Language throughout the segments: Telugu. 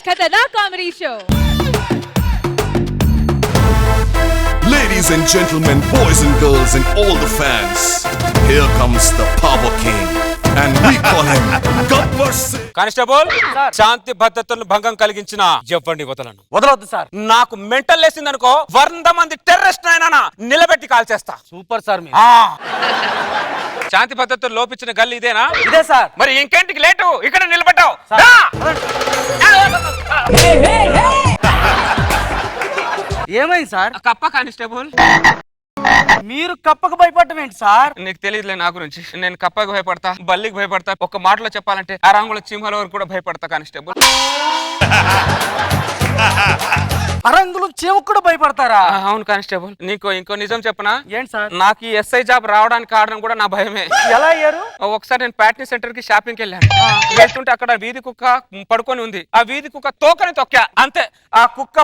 खतरनाक comedy show. Ladies and gentlemen, boys and girls and all the fans, here comes the Power King and we call him Gabbar Singh. Constable శాంతి భద్రతలను భంగం కలిగించిన ఎవరిని వదలను. వదలొద్దు సార్. నాకు మెంటల్ లేసిందనుకో 100 మంది టెర్రరిస్ట్ అయినా నిలబెట్టి కాల్చేస్తా. సూపర్ సార్ మీరు. శాంతి భద్రతలు లోపించిన గల్లి ఇదేనా? ఇదే సార్. మరి ఇంకేంటికి లేటు, ఇక్కడ నిలబడ్డావు. ఏమైంది సార్? కప్ప కానిస్టేబుల్. మీరు కప్పకు భయపడటం ఏంటి సార్? నీకు తెలియదులే నా గురించి. నేను కప్పకి భయపడతా, బల్లికి భయపడతా, ఒక మాటలో చెప్పాలంటే అరాంగుల సింహాల వరకు కూడా భయపడతా కానిస్టేబుల్. అరంగులు చీమకు కూడా భయపడతారా? అవును కానిస్టేబుల్. నీకు ఇంకో నిజం చెప్పనా? ఏంటి సార్? నాకు ఈ ఎస్ఐ జాబ్ రావడానికి కారణం కూడా నా భయమే. ఎలా అయ్యారు? ఒకసారి నేను ప్యాట్నీ సెంటర్ కి షాపింగ్కి వెళ్ళాను. వెళ్తుంటే అక్కడ వీధి కుక్క పడుకొని ఉంది. ఆ వీధి కుక్క తోకని తొక్కా అంతే. ఆ కుక్క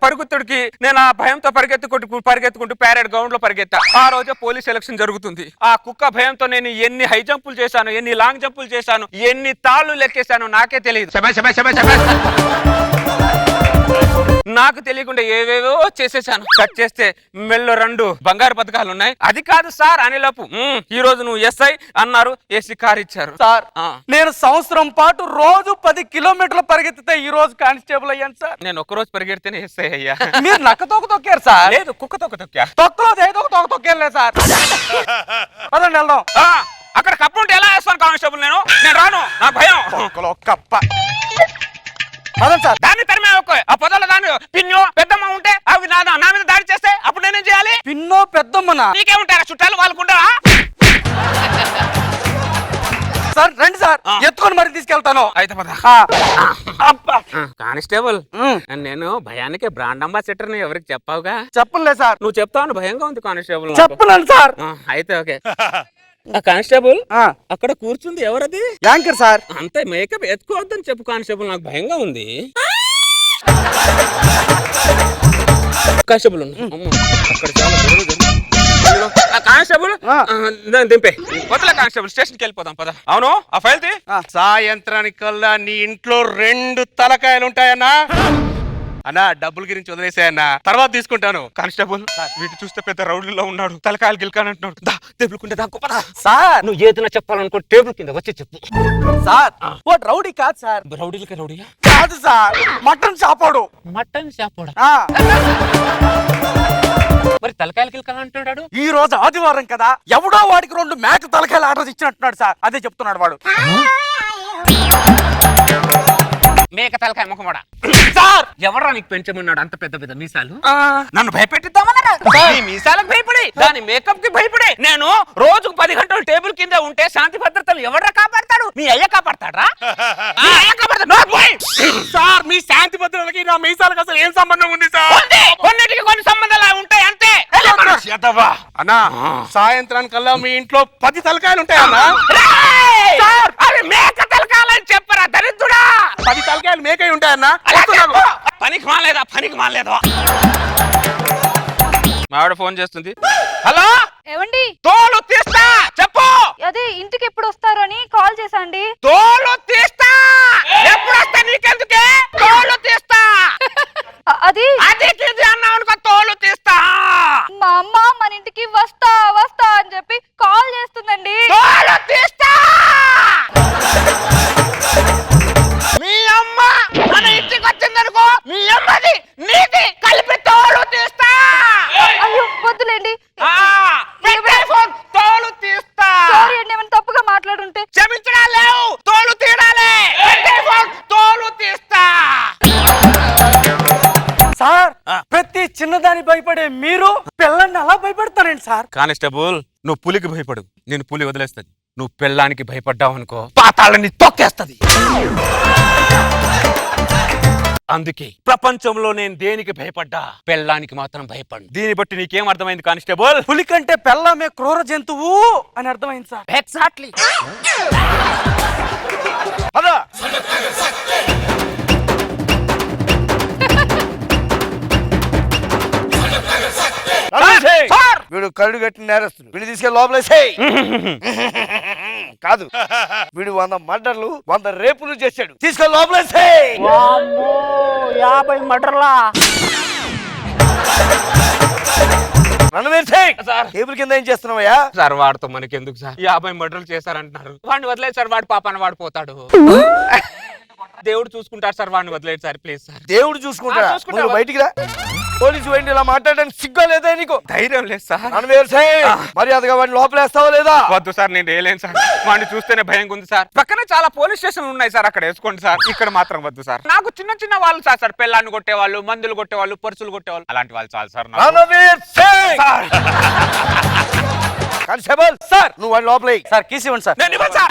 పరుగుతుడికి నేను ఆ భయంతో పరిగెత్తుకుంటూ ప్యారెడ్ గ్రౌండ్ లో పరిగెత్తా. ఆ రోజే పోలీస్ ఎలక్షన్ జరుగుతుంది. ఆ కుక్క భయంతో నేను ఎన్ని హై జంపులు చేశాను, ఎన్ని లాంగ్ జంపులు చేశాను, ఎన్ని తాళ్లు లెక్కేశాను నాకే తెలియదు. నాకు తెలియకుండా ఏవేవో చేసేసాను. కట్ చేస్తే మెల్లో 2 బంగారు పథకాలు ఉన్నాయి. అది కాదు సార్ అనేలోపు ఈ రోజు నువ్వు ఎస్ఐ అన్నారు, ఏసీ కార్ ఇచ్చారు. సార్ నేను సంవత్సరం పాటు రోజు 10 కిలోమీటర్లు పరిగెత్తితే ఈ రోజు కానిస్టేబుల్ అయ్యాను సార్. నేను ఒక్క రోజు పరిగెడితేనే ఎస్ఐ అయ్యా. మీరు నక్క తోక తొక్కారు సార్? లేదు, కుక్క తొక్క తొక్కా. తొక్కలో ఏదో ఒక తోక తొక్కేయలేదు సార్. పదండి వెళ్దాం. అక్కడ కప్ప ఉంటే ఎలా వేస్తాను కానిస్టేబుల్? నేను రాను, నా భయం. కప్ప సార్. దాన్ని తరిమే ఆ పొదల దాని పిన్నో పెద్దమ్మ ఉంటే అవి నా మీద దాడి చేస్తే అప్పుడు నేనేం చేయాలి? పిన్నో పెద్దమ్మనా? నీకేముంటారా చుట్టాలు వాళ్ళకుండా? సార్ రండి సార్, ఎత్తుకొని మరి తీసుకెళ్తాను. అయితే పద. కానిస్టేబుల్, నేను భయానికి బ్రాండ్ అంబాసిడర్ ని ఎవరికి చెప్పావుగా? చెప్పలే సార్. నువ్వు చెప్తావు, భయంగా ఉంది కానిస్టేబుల్. చెప్పలేను సార్. అయితే ఓకే. కానిస్టేబుల్ అక్కడ కూర్చుంది ఎవరది? Anchor sir. అంతే, మేకప్ ఎత్తుకోవద్దని చెప్పు కానిస్టేబుల్, నాకు భయంగా ఉంది. కానిస్టేబుల్ కానిస్టేబుల్ దింపే వదల. కానిస్టేబుల్ స్టేషన్కి వెళ్ళిపోదాం పద. అవును, ఆ ఫైల్ తీ. సాయంత్రానికల్లా నీ ఇంట్లో 2 తలకాయలు ఉంటాయన్నా. అన్నా డబ్బుల గురించి వదిలేసాయన్నా, తర్వాత తీసుకుంటాను. కానిస్టేబుల్ వీటి చూస్తే పెద్ద రౌడీలో ఉన్నాడు, తలకాయలు గిల్కానంటున్నాడు. టేబుల్ కుంటే దాకా పద. సార్ నువ్వు ఏదైనా చెప్పాలనుకో టేబుల్ కింద వచ్చి చెప్పు. సార్ ఓ రౌడీ కాదు సార్. రౌడీలకి రౌడీయా? కాదు సార్, మటన్ చాపాడు. మటన్ షాపోడా? మరి తలకాయలు గిల్కానంటున్నాడు. ఈ రోజు ఆదివారం కదా, ఎవడో వాడికి 2 మేక తలకాయలు ఆర్డర్ ఇచ్చినట్టున్నాడు సార్. అదే చెప్తున్నాడు వాడు. మేక తలకాయ ముఖమోడా? సార్ ఎవరా నీకు పెంచమన్నాడు అంత పెద్ద పెద్ద మీసాలు? నన్ను భయపెట్టిద్దామన్నారా? ఈ మీసాలకు భయపడి, దాని మేకప్ కి భయపడి నేను రోజుకు 10 గంటలు టేబుల్ కింద ఉంటే శాంతి భద్రతలు ఎవరా కాపాడతాడు? మీ అయ్య కాపాడతాడా? సార్ మీ శాంతి భద్రతలకి నా మీసాలకు అసలు ఏం సంబంధం ఉంది సార్? కొన్నిటికి కొన్ని సంబంధాలు ఉంటాయి అంతే. అన్నా సాయంత్రానికల్లా మీ ఇంట్లో 10 తలకాయలు ఉంటాయన్నా. అవి మేక తలకాయలని చెప్పరా దరిద్రుడా? 10 తలకాయలు మేకై ఉంటాయన్నా. పనికి మాలేదా? మావిడ ఫోన్ చేస్తుంది. హలో ఏవండి? తోలు తీస్తా చెప్పు. అదే ఇంటికి ఎప్పుడు వస్తారు అని కాల్ చేశాండి. తోలు తీస్తా ఎప్పుడు వస్తా నీకెందుకే? తోలు తీస్తా. అది అన్నావు అనుకో, తోలు తీస్తా. మా అమ్మ మన ఇంటికి వస్తా అని చెప్పి కాల్ చేస్తుందండి. తోలు తీస్తా. మీ అమ్మ మన ఇంటికి వచ్చిందనుకో, మీ అమ్మది నీది కలిపి తోలు తీస్తా. అయ్యో వద్దులేండి. తోలు తీస్తా. సారీ అండి, ఏమైనా తప్పుగా మాట్లాడుంటే. క్షమించడా లేవు, తోలు తీడాలి. తోలు తీస్తా. సార్ ప్రతి చిన్నదాని భయపడే మీరు పిల్లల్ని అలా భయపడతారండి సార్? కానిస్టేబుల్ నువ్వు పులికి భయపడు, నేను పులి వదిలేస్తుంది. నువ్వు పెళ్ళానికి భయపడ్డావు అనుకో, పాతాళాన్ని తొక్కేస్తది. అందుకే ప్రపంచంలో నేను దేనికి భయపడ్డా, పెళ్ళానికి మాత్రం భయపడు. దీన్ని బట్టి నీకేం అర్థమైంది కానిస్టేబుల్? పులి కంటే పెళ్ళమే క్రూర జంతువు అని అర్థమైంది సార్. ఎగ్జాక్ట్లీ. వీడు కళ్ళు కట్టిన నేరస్తుడు, వీడిని తీసుకెళ్ళి లోపలేసేయ్. కాదు వీడు 100 మర్డర్లు 100 రేపులు చేశాడు. తీసుకొని లోపలేసే. 50 మటర్లా రణవీర్ సింగ్ సార్. టేబుల్ కింద ఏం చేస్తున్నావయ్యా? సార్ వాడితో మనకి ఎందుకు సార్? 50 మర్డర్లు చేశారంటున్నారు. వాడిని వదిలేదు సార్, వాడి పాపాన వాడు పోతాడు. దేవుడు చూసుకుంటారు సార్, వాడిని వదిలేదు సార్ ప్లీజ్ సార్. దేవుడు చూసుకుంటాడా? చూసుకుంటా. నువ్వు బయటికి రా. పోలీసు వెండి ఇలా మాట్లాడడానికి సిగ్గా లేదా నీకు? ధైర్యం లేదు సార్. రణవీర్ సింగ్ మర్యాదగా వాడిని లోపలేస్తావా లేదా? వద్దు సార్, నేను వేయలేను సార్. వాడిని చూస్తేనే భయంగా ఉంది సార్. పక్కనే చాలా పోలీస్ స్టేషన్లు ఉన్నాయి సార్, అక్కడ వేసుకోండి సార్. ఇక్కడ మాత్రం వద్దు సార్. నాకు చిన్న చిన్న వాళ్ళు సార్ పెళ్ళాన్ని కొట్టేవాళ్ళు, మందులు కొట్టేవాళ్ళు, పర్సులు కొట్టేవాళ్ళు, అలాంటి వాళ్ళు చాలు sir. Ranveer Singh sir constable sir నువ్వు వాడిని లోపలే. సార్ కీస్ ఇవ్వండి సార్. నేను ఇవ్వను సార్.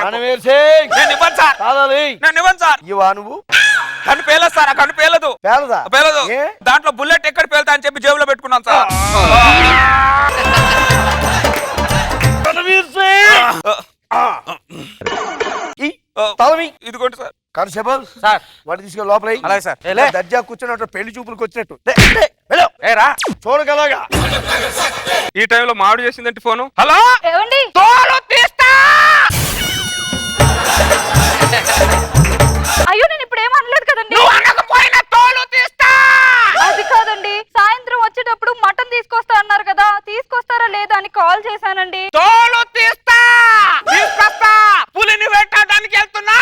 రణవీర్ సింగ్ నేను ఇవ్వను సార్. కాదాలి నేను ఇవ్వను సార్. ఇవా నువ్వు కన్ను పేలదు సార్, ఆ కన్ను పేలదు. పేలదా? పేలదు. ఏ? దాంట్లో బుల్లెట్ ఎక్కడ పేలుతా అని చెప్పి జేబులో పెట్టుకున్నాను సార్. రణవీర్ సింగ్ తలమి ఇదిగోండి సార్. కానిస్టేబుల్ సార్ వాడిని తీసుకొని లోపలే. అలాగే సార్. దర్జా కూర్చున్నట్టు పెళ్లి చూపులకు వచ్చినట్టు వెళ్ళు. ఏ రా. చూడగలగా ఈ టైంలో మాడు చేసిందంటే ఫోను. హలో ఏమండి తోలు తీస్తా. అయ్యో నేను ఇప్పుడు ఏం అనలేదు కదండి. నువ్వు అనకపోయినా తోలు తీస్తా. అది కాదండి, సాయంత్రం వచ్చేటప్పుడు మటన్ తీసుకొస్తా అన్నారు కదా, తీసుకొస్తారా లేదా అని కాల్ చేశానండి. తోలు తీస్తా. తీసుకొస్తా. పులిని వేటాడడానికి వెళ్తున్నా.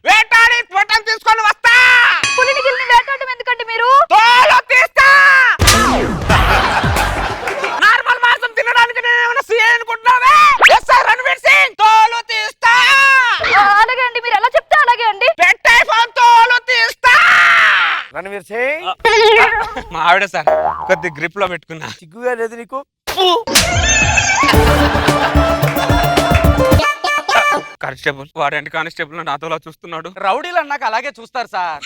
వేటాడి మటన్ తీసుకొని వస్తా. పులిని గిల్ని వేటాడడం ఎందుకండి మీరు? తోలు తీస్తా. నార్మల్ మాంసం తినడానికి నేను ఏమైనా సీఏ అనుకుంటున్నావే? ఎస్ సార్ రణవీర్ సింగ్ తోలు తీస్తా. అలాగే అండి, మీరు ఎలా చెప్తే అలాగే అండి. పెట్టే ఫోన్ తోలు తీస్తా. రణవీర్ సింగ్ మా ఆవిడ సార్ కొద్ది గ్రిప్ లో పెట్టుకున్నా. సిగ్గుగా లేదు నీకు? కానిస్టేబుల్ వాడేంటి కానిస్టేబుల్ నాతోలా చూస్తున్నాడు. రౌడీలు అన్నాక అలాగే చూస్తారు సార్.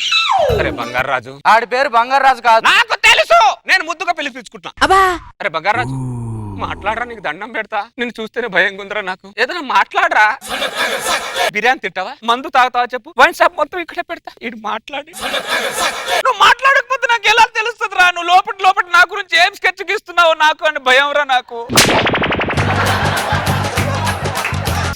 అరే బంగారు రాజు. ఆడి పేరు బంగారు రాజు కాదు. నాకు తెలుసు, నేను ముద్దుగా పిలిపించుకుంటున్నా. అరే బంగారు రాజు మాట్లాడరా, నీకు దండం పెడతా. నిన్ను చూస్తేనే భయంగా ఉందిరా నాకు. ఏదైనా మాట్లాడరా. బిర్యానీ తింటావా, మందు తాగుతావా చెప్పు, వైన్ షాప్ మొత్తం ఇక్కడే పెడతా. ఇటు మాట్లాడి. నువ్వు మాట్లాడకపోతే నాకు ఎలా తెలుస్తుందిరా? నువ్వు లోపల నా గురించి ఏం స్కెచ్ గీస్తున్నావు నాకు అని భయం రా నాకు.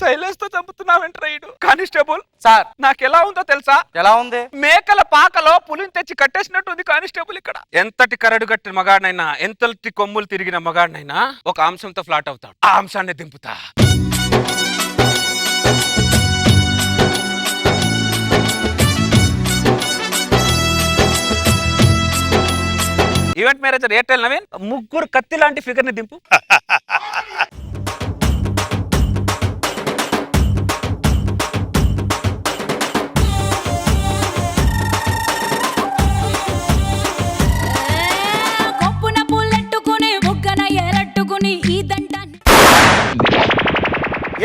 శైలేష్ తో చంపుతున్నావేంట్రా ఇడు. కానిస్టేబుల్ సార్ నాకు ఎలా ఉందో తెలుసా? ఎలా ఉంది? మేకల పాకలో పులిని తెచ్చి కట్టేసినట్టు ఉంది కానిస్టేబుల్ ఇక్కడ. ఎంతటి కరడు కట్టిన మగాడినైనా, ఎంతటి కొమ్ములు తిరిగిన మగాడినైనా ఒక అంశంతో ఫ్లాట్ అవుతాడు. ఆ అంశాన్ని దింపుతా. ఈవెంట్ మేనేజర్ ఎయిర్టెల్ నవీన్, ముగ్గురు కత్తి లాంటి ఫిగర్ ని దింపు.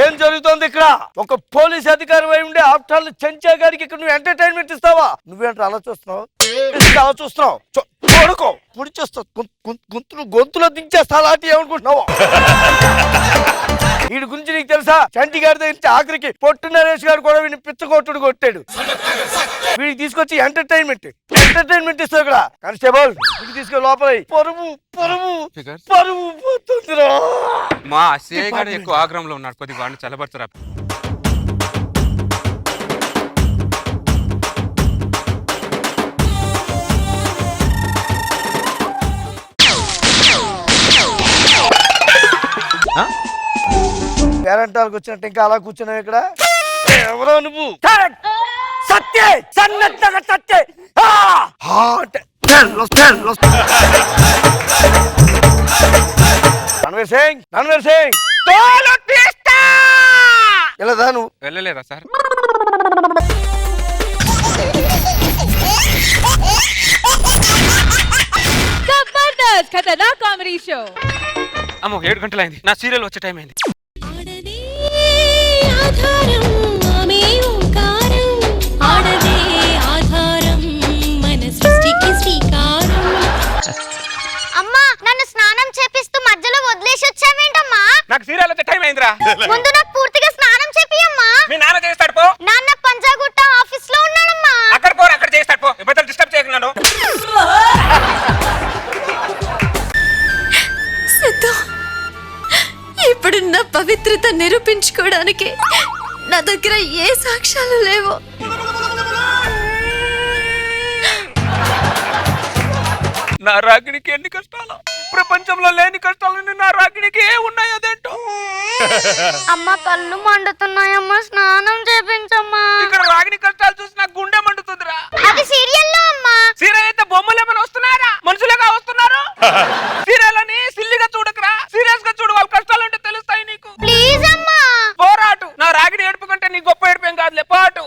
ఏం జరుగుతోంది ఇక్కడ? ఒక పోలీస్ అధికారి అయి ఉండే ఆఫ్టర్ చెంచా గారికి ఇక్కడ నువ్వు ఎంటర్టైన్మెంట్ ఇస్తావా? నువ్వేంటే అలా చూస్తున్నావు? అలా చూస్తున్నావు? చూడుకో పుడి చేస్తావు, గొంతులో దించేస్తా. అలాంటి ఏమనుకుంటున్నావు? వీడి గురించి నీకు తెలుసా? చంటి గారి దగ్గర ఆఖరికి పొట్టు నరేష్ గారు కూడా వీడిని పిచ్చగొట్టుడు కొట్టాడు. వీడికి తీసుకొచ్చి ఎంటర్టైన్మెంట్ ఇస్తావు ఇక్కడ. కానిస్టేబుల్ వీడికి తీసుకొని లోపల. పరువు పోతుందిరా. మా సిఐ గారు ఎక్కువ ఆగ్రహంలో ఉన్నాడు, కొద్దిగా వాడిని చల్లబడుతురా. పేరంటాలకు వచ్చినట్టు ఇంకా అలా కూర్చున్నావు ఇక్కడ. ఎవరో నువ్వు? రణవీర్ సింగ్ ఇలా నువ్వు వెళ్ళలేదా సార్? ఖతర్నాక్ కామెడీ షో. అమ్మో 7 గంటలైంది, నా సీరియల్ వచ్చే టైం అయింది. అమ్మా నన్ను స్నానం చేపిస్తూ మధ్యలో వదిలేసి వచ్చావేంటమ్మా? నాకు సీరియల్ వచ్చే టైం అయిందిరా. ముందు నాకు పూర్తిగా స్నానం చేపియమ్మా. మీ నాన్న చేస్తాడు పో. నాన్న పంజాగుట్ట ఆఫీస్ లో ఉన్నాడమ్మా. అక్కడ పో, అక్కడ చేస్తాడు పో. ఇబ్బంది డిస్టర్బ్ చేయకున్నాను. సత్యత నిరూపించుకోవడానికి నా దగ్గర ఏ సాక్ష్యాలు లేవు. నా రాగిణికి ఎన్ని కష్టాలు, ప్రపంచంలో లేని కష్టాలని నా రాగిణికి ఏ ఉన్నాయో అదేంటో. అమ్మ కళ్ళు మండుతున్నాయమ్మా, స్నానం చేపించమ్మా. ఇక్కడ రాగిణి కష్టాలు చూసి నాకు గుండె మండుతుందిరా. అది సీరియల్లో అమ్మా. సీరియల్ అయితే బొమ్మలు ఏమైనా వస్తున్నారా, మనుషులుగా వస్తున్నారు? సీరియల్ అని సిల్లిగా చూడకరా, సీరియస్ గా చూడు, వాళ్ళ కష్టాలు అంటే తెలుస్తాయి నీకు. ప్లీజ్ అమ్మా. పోరాటు. నా రాగిణి ఏడుపు కంటే నీ గొప్ప ఏడుపు ఏం కాదులే, పాటు.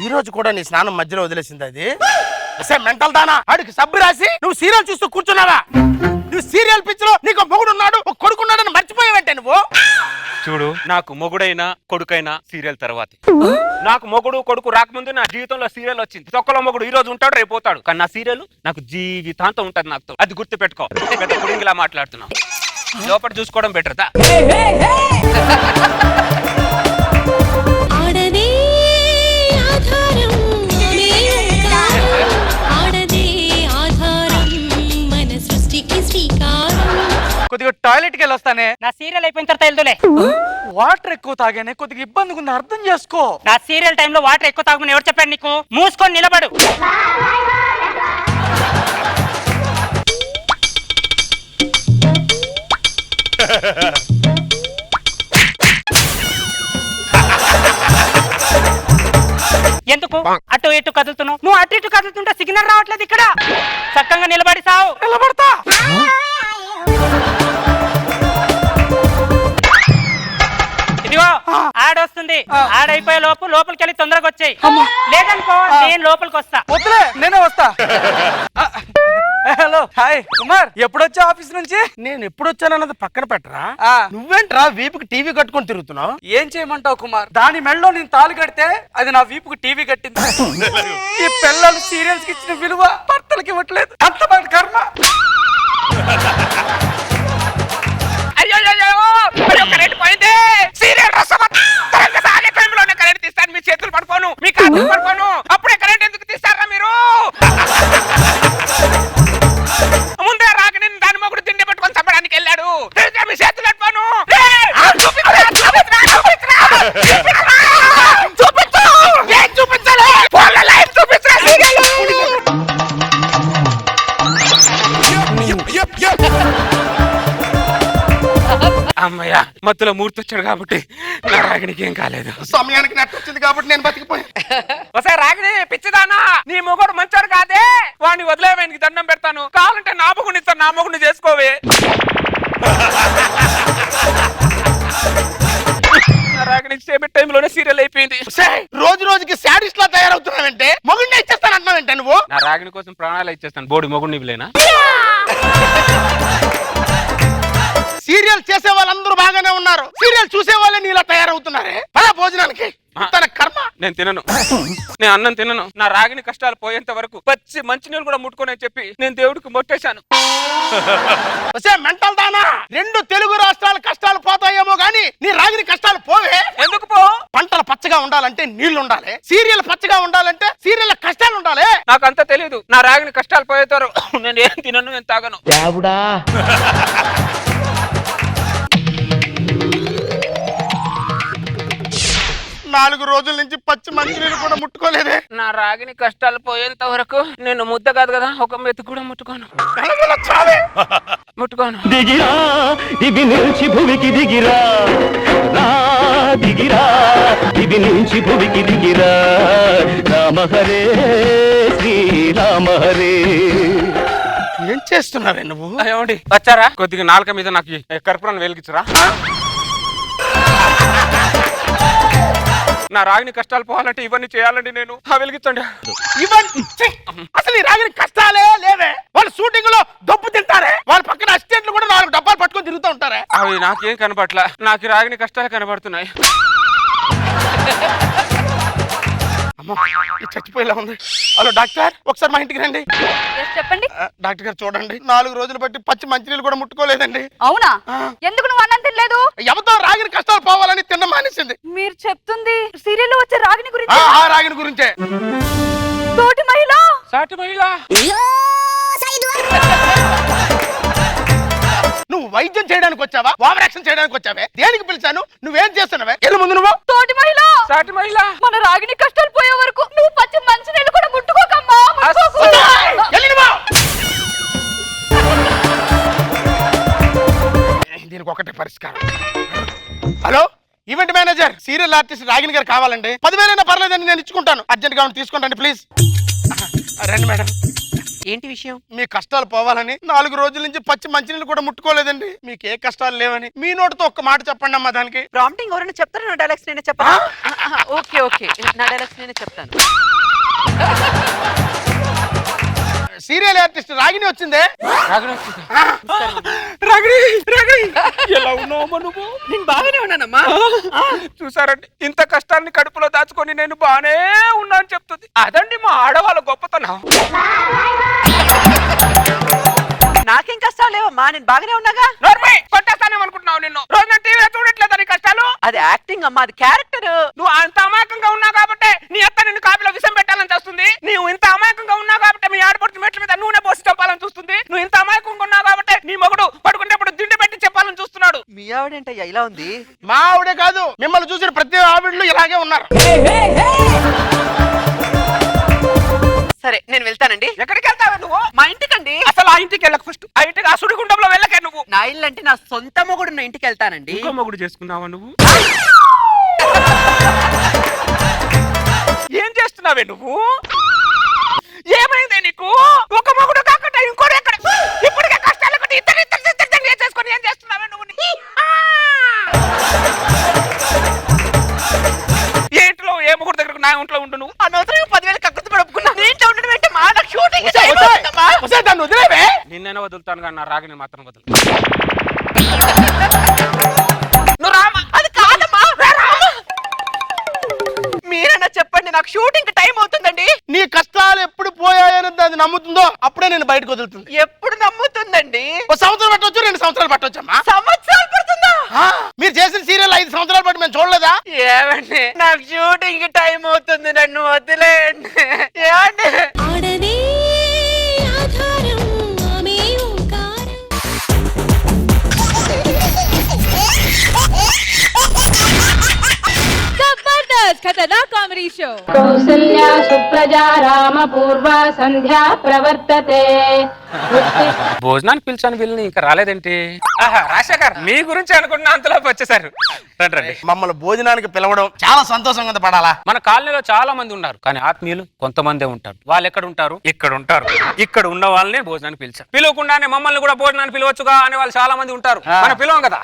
ఈ రోజు కూడా నీ స్నానం మధ్యలో వదిలేసింది అది. మెంటల్ దానా, ఆడికి సబ్బు రాసి నువ్వు సీరియల్ చూస్తూ కూర్చున్నావా? నువ్వు సీరియల్ పిచ్చిలో నీకు మొగుడు ఉన్నాడు, ఒక కొడుకున్నాడని మర్చిపోయావంటే నువ్వు. చూడు, నాకు మొగుడైనా కొడుకైనా సీరియల్ తర్వాత. నాకు మొగుడు కొడుకు రాకముందు నా జీవితంలో సీరియల్ వచ్చింది. తొక్కలో మొగుడు ఈ రోజు ఉంటాడు, రేపు పోతాడు, కానీ నా సీరియల్ నాకు జీవితాంతం ఉంటది. నాకు అది గుర్తు పెట్టుకో. పెద్ద పుడింగిలా మాట్లాడుతున్నావు, లోపల చూసుకోవడం బెటర్ దా. కొద్దిగా టాయిలెట్కి వెళ్ళి వస్తానే. నా సీరియల్ అయిపోయిన తర్వాత వెళ్దులే. వాటర్ ఎక్కువ తాగానే, కొద్దిగా ఇబ్బందిగా ఉంది, అర్థం చేసుకో. నా సీరియల్ టైంలో వాటర్ ఎక్కువ తాగమని ఎవరు చెప్పాడు నీకు? మూసుకొని నిలబడు. ఎందుకు అటు ఇటు కదులుతున్నావు? నువ్వు అటు ఇటు కదులుతుంటే సిగ్నల్ రావట్లేదు ఇక్కడ. చక్కగా నిలబడి సావు. నిలబడతా. ఇదిగో ఆడొస్తుంది, ఆడైపోయే లోపు లోపలికి వెళ్ళి తొందరగా వచ్చాయి. లేదనుకో నేను లోపలికి వస్తా. వద్దులే, నేనే వస్తా. హలో, హాయ్ కుమార్, ఎప్పుడొచ్చా ఆఫీస్ నుంచి? నేను ఎప్పుడు వచ్చానన్నది పక్కన పెట్టరా, ఆ, నువ్వేంట్రా వీపుకి టీవీ కట్టుకొని తిరుగుతున్నావు? ఏం చేయమంటావు కుమార్? దాని మెడలో నేను తాళి కడితే అది నా వీపుకు టీవీ కట్టింది. ఈ పిల్లలు సీరియల్స్ కి ఇచ్చిన విలువ భర్తలకి ఇవ్వట్లేదు. అంత బాగా కర్మ. కరెంట్ పోయింది. సీరియల్ సాగే టైంలోనే కరెంట్ తీస్తాను. మీ చేతులు పడుకోను, మీ కాళ్ళు పడుకోను. అప్పుడే కరెంట్ ఎందుకు తీస్తారా మీరు? ముందే రాగిణి దాని మొగుడు తిండి పెట్టుకొని చంపడానికి వెళ్ళాడు. మీ చేతులు పడుకోను. చూపించాలి, లైఫ్ చూపించాలి. అమ్మయ్య, మత్తులో మూర్తి వచ్చాడు కాబట్టి నా రాగిణికి ఏం కాలేదు. సమయానికి నెట్ వచ్చింది కాబట్టి నేను బతికిపోయాను. ఒకసారి రాగిణి పిచ్చిదానా, నీ మొగుడు మంచోడు కాదే, వాడిని వదిలేవానికి దండం పెడతాను. కావాలంటే నా మొగుడిని ఇస్తాను, నా మొగుడిని చేసుకోవే. రాగిణి సేపటి టైంలోనే సీరియల్ అయిపోయింది. రోజు రోజుకి శాడిస్ట్ లా తయారవుతున్నావంటే మొగుడిని ఇచ్చేస్తాను అంటున్నావంటే నువ్వు. నా రాగిణి కోసం ప్రాణాలు ఇచ్చేస్తాను, బోడి మొగుడిని ఇవ్వలేనా? సీరియల్ చేసే వాళ్ళందరూ బాగానే ఉన్నారు, సీరియల్ చూసే వాళ్ళే నీలా తయారవుతున్నారే. పద భోజనానికి. తన కర్మ. నేను తినను, నేను అన్నం తినను. నా రాగిణి కష్టాలు పోయేంత వరకు పచ్చి మంచినీళ్ళు కూడా ముట్టుకోని చెప్పి నేను దేవుడికి మొట్టేశాను. మెంటల్ దానా, 2 తెలుగు రాష్ట్రాల కష్టాలు పోతాయేమో గానీ నీ రాగిణి కష్టాలు పోవే. ఎందుకు పో? పంటలు పచ్చగా ఉండాలంటే నీళ్లు ఉండాలి, సీరియల్ పచ్చగా ఉండాలంటే సీరియల్ కష్టాలు ఉండాలి. నాకు అంతా తెలియదు. నా రాగిణి కష్టాలు పోయేతారు. నేను ఏం తినను, నేను తాగను. 4 రోజుల నుంచి పచ్చి మంచినీళ్ళు కూడా ముట్టుకోలేదే. నా రాగిణి కష్టాలు పోయేంత వరకు నేను ముద్ద కాదు కదా, ఒక మెత్తు కూడా ముట్టుకోను. ముట్టుకోను. దిగిరా దివి నుంచి భూమికి దిగిరా, దిగిరా దివి నుంచి భూమికి దిగిరా. రామ హరే శ్రీరామ హరే. ఏం చేస్తున్నావే నువ్వు? ఏమండి వచ్చారా? కొద్దిగా నాలుక మీద నాకు కర్పూరాన్ని వెలిగించరా. నా రాగిని కష్టాలు పోవాలంటే ఇవన్నీ చేయాలండి నేను. వెలిగించండి. అసలు ఈ రాగిని కష్టాలే లేవే. వాళ్ళు షూటింగ్ లో దొబ్బు తింటారే, వాళ్ళ పక్కన అసిస్టెంట్లు కూడా 4 డబ్బాలు పట్టుకొని తిరుగుతూ ఉంటారే. అవి నాకేం కనపట్లా, నాకు రాగిని కష్టాలు కనబడుతున్నాయి. చచ్చిపోయేలా ఉంది. హలో డాక్టర్, ఒకసారి మా ఇంటికి రండి. చెప్పండి. డాక్టర్ గారు చూడండి, 4 రోజులు బట్టి పచ్చి మంచినీళ్ళు కూడా ముట్టుకోలేదండి. అవునా? ఎందుకు నువ్వు అన్నం తినలేదు? ఎవరితో రాగిని కష్టాలు పోవాలని తిన్న మానేసింది. మీరు చెప్తుంది సీరియల్ వచ్చే రాగిని గురించి? ఆ రాగిని గురించే. సాటి మహిళ నువ్వు వైద్యం చేయడానికి వచ్చావా ఓవర్ యాక్షన్ చేయడానికి వచ్చావే దేనికి పిలిచాను నువ్వేం చేస్తున్నావే ఎల్లు ముందు నువ్వు తోటి మహిళ సాటి మహిళ మన రాగిని కష్టాలు పోయే వరకు నువ్వు పచ్చి మంచినీళ్ళు కూడా ముట్టుకోకమ్మా ముట్టుకోకు. ఎల్లు నువ్వు. దీనికి ఒకటే పరిష్కారం. Hello event manager serial artist Ragini గారు కావాలండి 10,000 పర్లేదండి నేను ఇచ్చుకుంటాను అర్జెంట్ గా తీసుకుంటాను ప్లీజ్ రండి మేడం ఏంటి విషయం? మీ కష్టాలు పోవాలని 4 రోజుల నుంచి పచ్చి మంచినీళ్ళు కూడా ముట్టుకోలేదండి మీకు ఏ కష్టాలు లేవని మీ నోటితో ఒక్క మాట చెప్పండి అమ్మా దానికి ప్రాంప్టింగ్ ఎవరైనా చెప్తారా? నా డైలాగ్స్ నేనే చెప్పాను. ఓకే ఓకే, నా డైలాగ్స్ నేనే చెప్తాను. సీరియల్ ఆర్టిస్ట్ రాగిణి వచ్చిందే ఎలా ఉన్నావమ్మా నువ్వు? నేను బాగానే ఉన్నానమ్మా. చూసారండి ఇంత కష్టాన్ని కడుపులో దాచుకొని నేను బానే ఉన్నా అని చెప్తుంది. అదండి మా ఆడవాళ్ళ గొప్పతనం. నాకేం కష్టాలు లేవమ్మా, నేను బాగానే ఉన్నాగా. నోర్మై కొట్టేస్తానేమనుకుంటున్నావు నిన్ను? రోజు నేను టీవీ చూడట్లేదా నీ కష్టాలు? అది యాక్టింగ్ అమ్మా, అది క్యారెక్టర్. నువ్వు అంత అమాయకంగా ఉన్నావు కాబట్టి నీ అత్త నిన్ను కాపీలో విషం పెట్టాలని చూస్తుంది. నువ్వు ఇంత అమాయకంగా ఉన్నావు కాబట్టి మీ ఆడపడుచు మెట్ల మీద నూనె పోసి చంపాలని చూస్తుంది. నువ్వు ఇంత అమాయకంగా ఉన్నావు కాబట్టి నీ మొగుడు పడుకునేప్పుడు దిండు పెట్టి చెప్పాలని చూస్తున్నాడు. మీ ఆవిడేంటయ్యా ఇలా ఉంది? మా ఆవిడే కాదు మిమ్మల్ని చూసిన ప్రతి ఆవిడలు ఇలాగే ఉన్నారు. సరే నేను వెళ్తానండి. ఎక్కడికి వెళ్తావా నువ్వు? మా ఇంటికండి. అసలు ఆ ఇంటికి వెళ్ళక ఫస్ట్. ఆ ఇంటికి ఆ సుడిగుండంలో వెళ్ళకే నువ్వు. నా ఇల్లు అంటే నా సొంత మొగుడు నా ఇంటికి వెళ్తానండి. ఇంకో మొగుడు చేసుకున్నావా నువ్వు? ఏం చేస్తున్నావే నువ్వు? ఏమైందే నీకు? ఒక మొగుడు కాకుండా ఇంకోటి ఎక్కడ? ఇప్పటికే కష్టాలు ఒకటి ఇద్దరు చేసుకొని ఏం చేస్తున్నావే నువ్వు? ఏ ఇంట్లో ఏ మొగుడు దగ్గరకు నా ఇంట్లో ఉండు నువ్వు? అనవసరంగా 10,000 కక్కుతు పడుకున్నా. నీ ఇంట్లో ఉండడం ఏంటి మా? నాకు షూటింగ్ దాన్ని వదిలేవే నిన్నైనా వదులుతాను కానీ నా రాగిని మాత్రం వదులు. నువ్వు రామా. అది కాదమ్మా. మీరైనా చెప్పండి, నాకు షూటింగ్ టైం అవుతుందండి. నీ కష్టాలు ఎప్పుడు పోయాయని అది నమ్ముతుందో అప్పుడే నేను బయటకు వదులుతుంది. ఎప్పుడు నమ్ముతుందండి? 1 సంవత్సరం పట్టవచ్చు 2 సంవత్సరాలు పట్టవచ్చమ్మా. సంవత్సరాలు పడుతుందా? మీరు చేసిన సీరియల్ 5 సంవత్సరాలు పట్టి మేము చూడలేదా? ఏమండి నాకు షూటింగ్ టైం అవుతుంది, నన్ను వదిలేయండి. ఏమండి ఆడదే ఆధారం ఆమె ఓంకారం. Jabardasth Khatarnak comedy show. కౌసల్యా సుప్రజా రామ పూర్వ సంధ్యా ప్రవర్తతే. భోజనానికి పిలిచాను వీళ్ళని ఇంకా రాలేదేంటి? రాజశేఖర్ మీ గురించి అనుకున్న అంతలోపు వచ్చేసారు. రండి రండి. మమ్మల్ని భోజనానికి పిలవడం చాలా సంతోషంగా ఉంది పడాలా. మన కాలనీలో చాలా మంది ఉన్నారు కానీ ఆత్మీయులు కొంతమందే ఉంటారు. వాళ్ళు ఎక్కడ ఉంటారు? ఇక్కడ ఉంటారు. ఇక్కడ ఉన్న వాళ్ళని భోజనానికి పిలిచారు. పిలవకుండానే మమ్మల్ని కూడా భోజనానికి పిలవచ్చుగా అనే వాళ్ళు చాలా మంది ఉంటారు. మనం పిలవం కదా.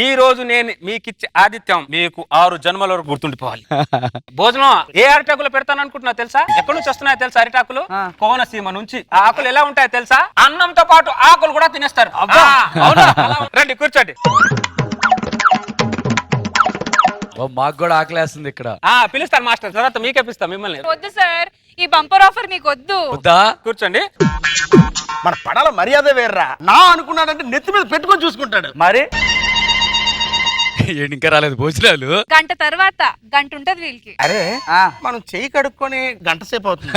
ఈ రోజు నేను మీకిచ్చే ఆతిథ్యం మీకు 6 జన్మల వరకు గుర్తుండిపోవాలి. భోజనం ఏ అరిటాకులు పెడతాను అనుకుంటున్నా తెలుసా? ఎక్కడి నుంచి వస్తున్నాయో తెలుసా అరిటాకులు? కోనసీమ నుంచి. ఆ ఆకులు ఎలా ఉంటాయో తెలుసా? అన్నంతో పాటు ఆకులు కూడా తినేస్తారు. అవునా? రండి కూర్చోండి. మాకు కూడా ఆకలేస్తుంది ఇక్కడ. పిలుస్తాను మాస్టర్, తర్వాత మీకే పిలుస్తా మిమ్మల్ని. వద్దు సార్, ఈ బంపర్ ఆఫర్ మీకు వద్దు. కూర్చోండి. మన పడాల మర్యాద వేర్రా. నా అనుకున్నాడంటే నెత్తి మీద పెట్టుకొని చూసుకుంటాడు. మరి ఇంకా రాలేదు భోజనాలు. గంట తర్వాత గంట ఉంటది వీళ్ళకి. అరే మనం చెయ్యి కడుక్కొని గంట సేపు అవుతుంది.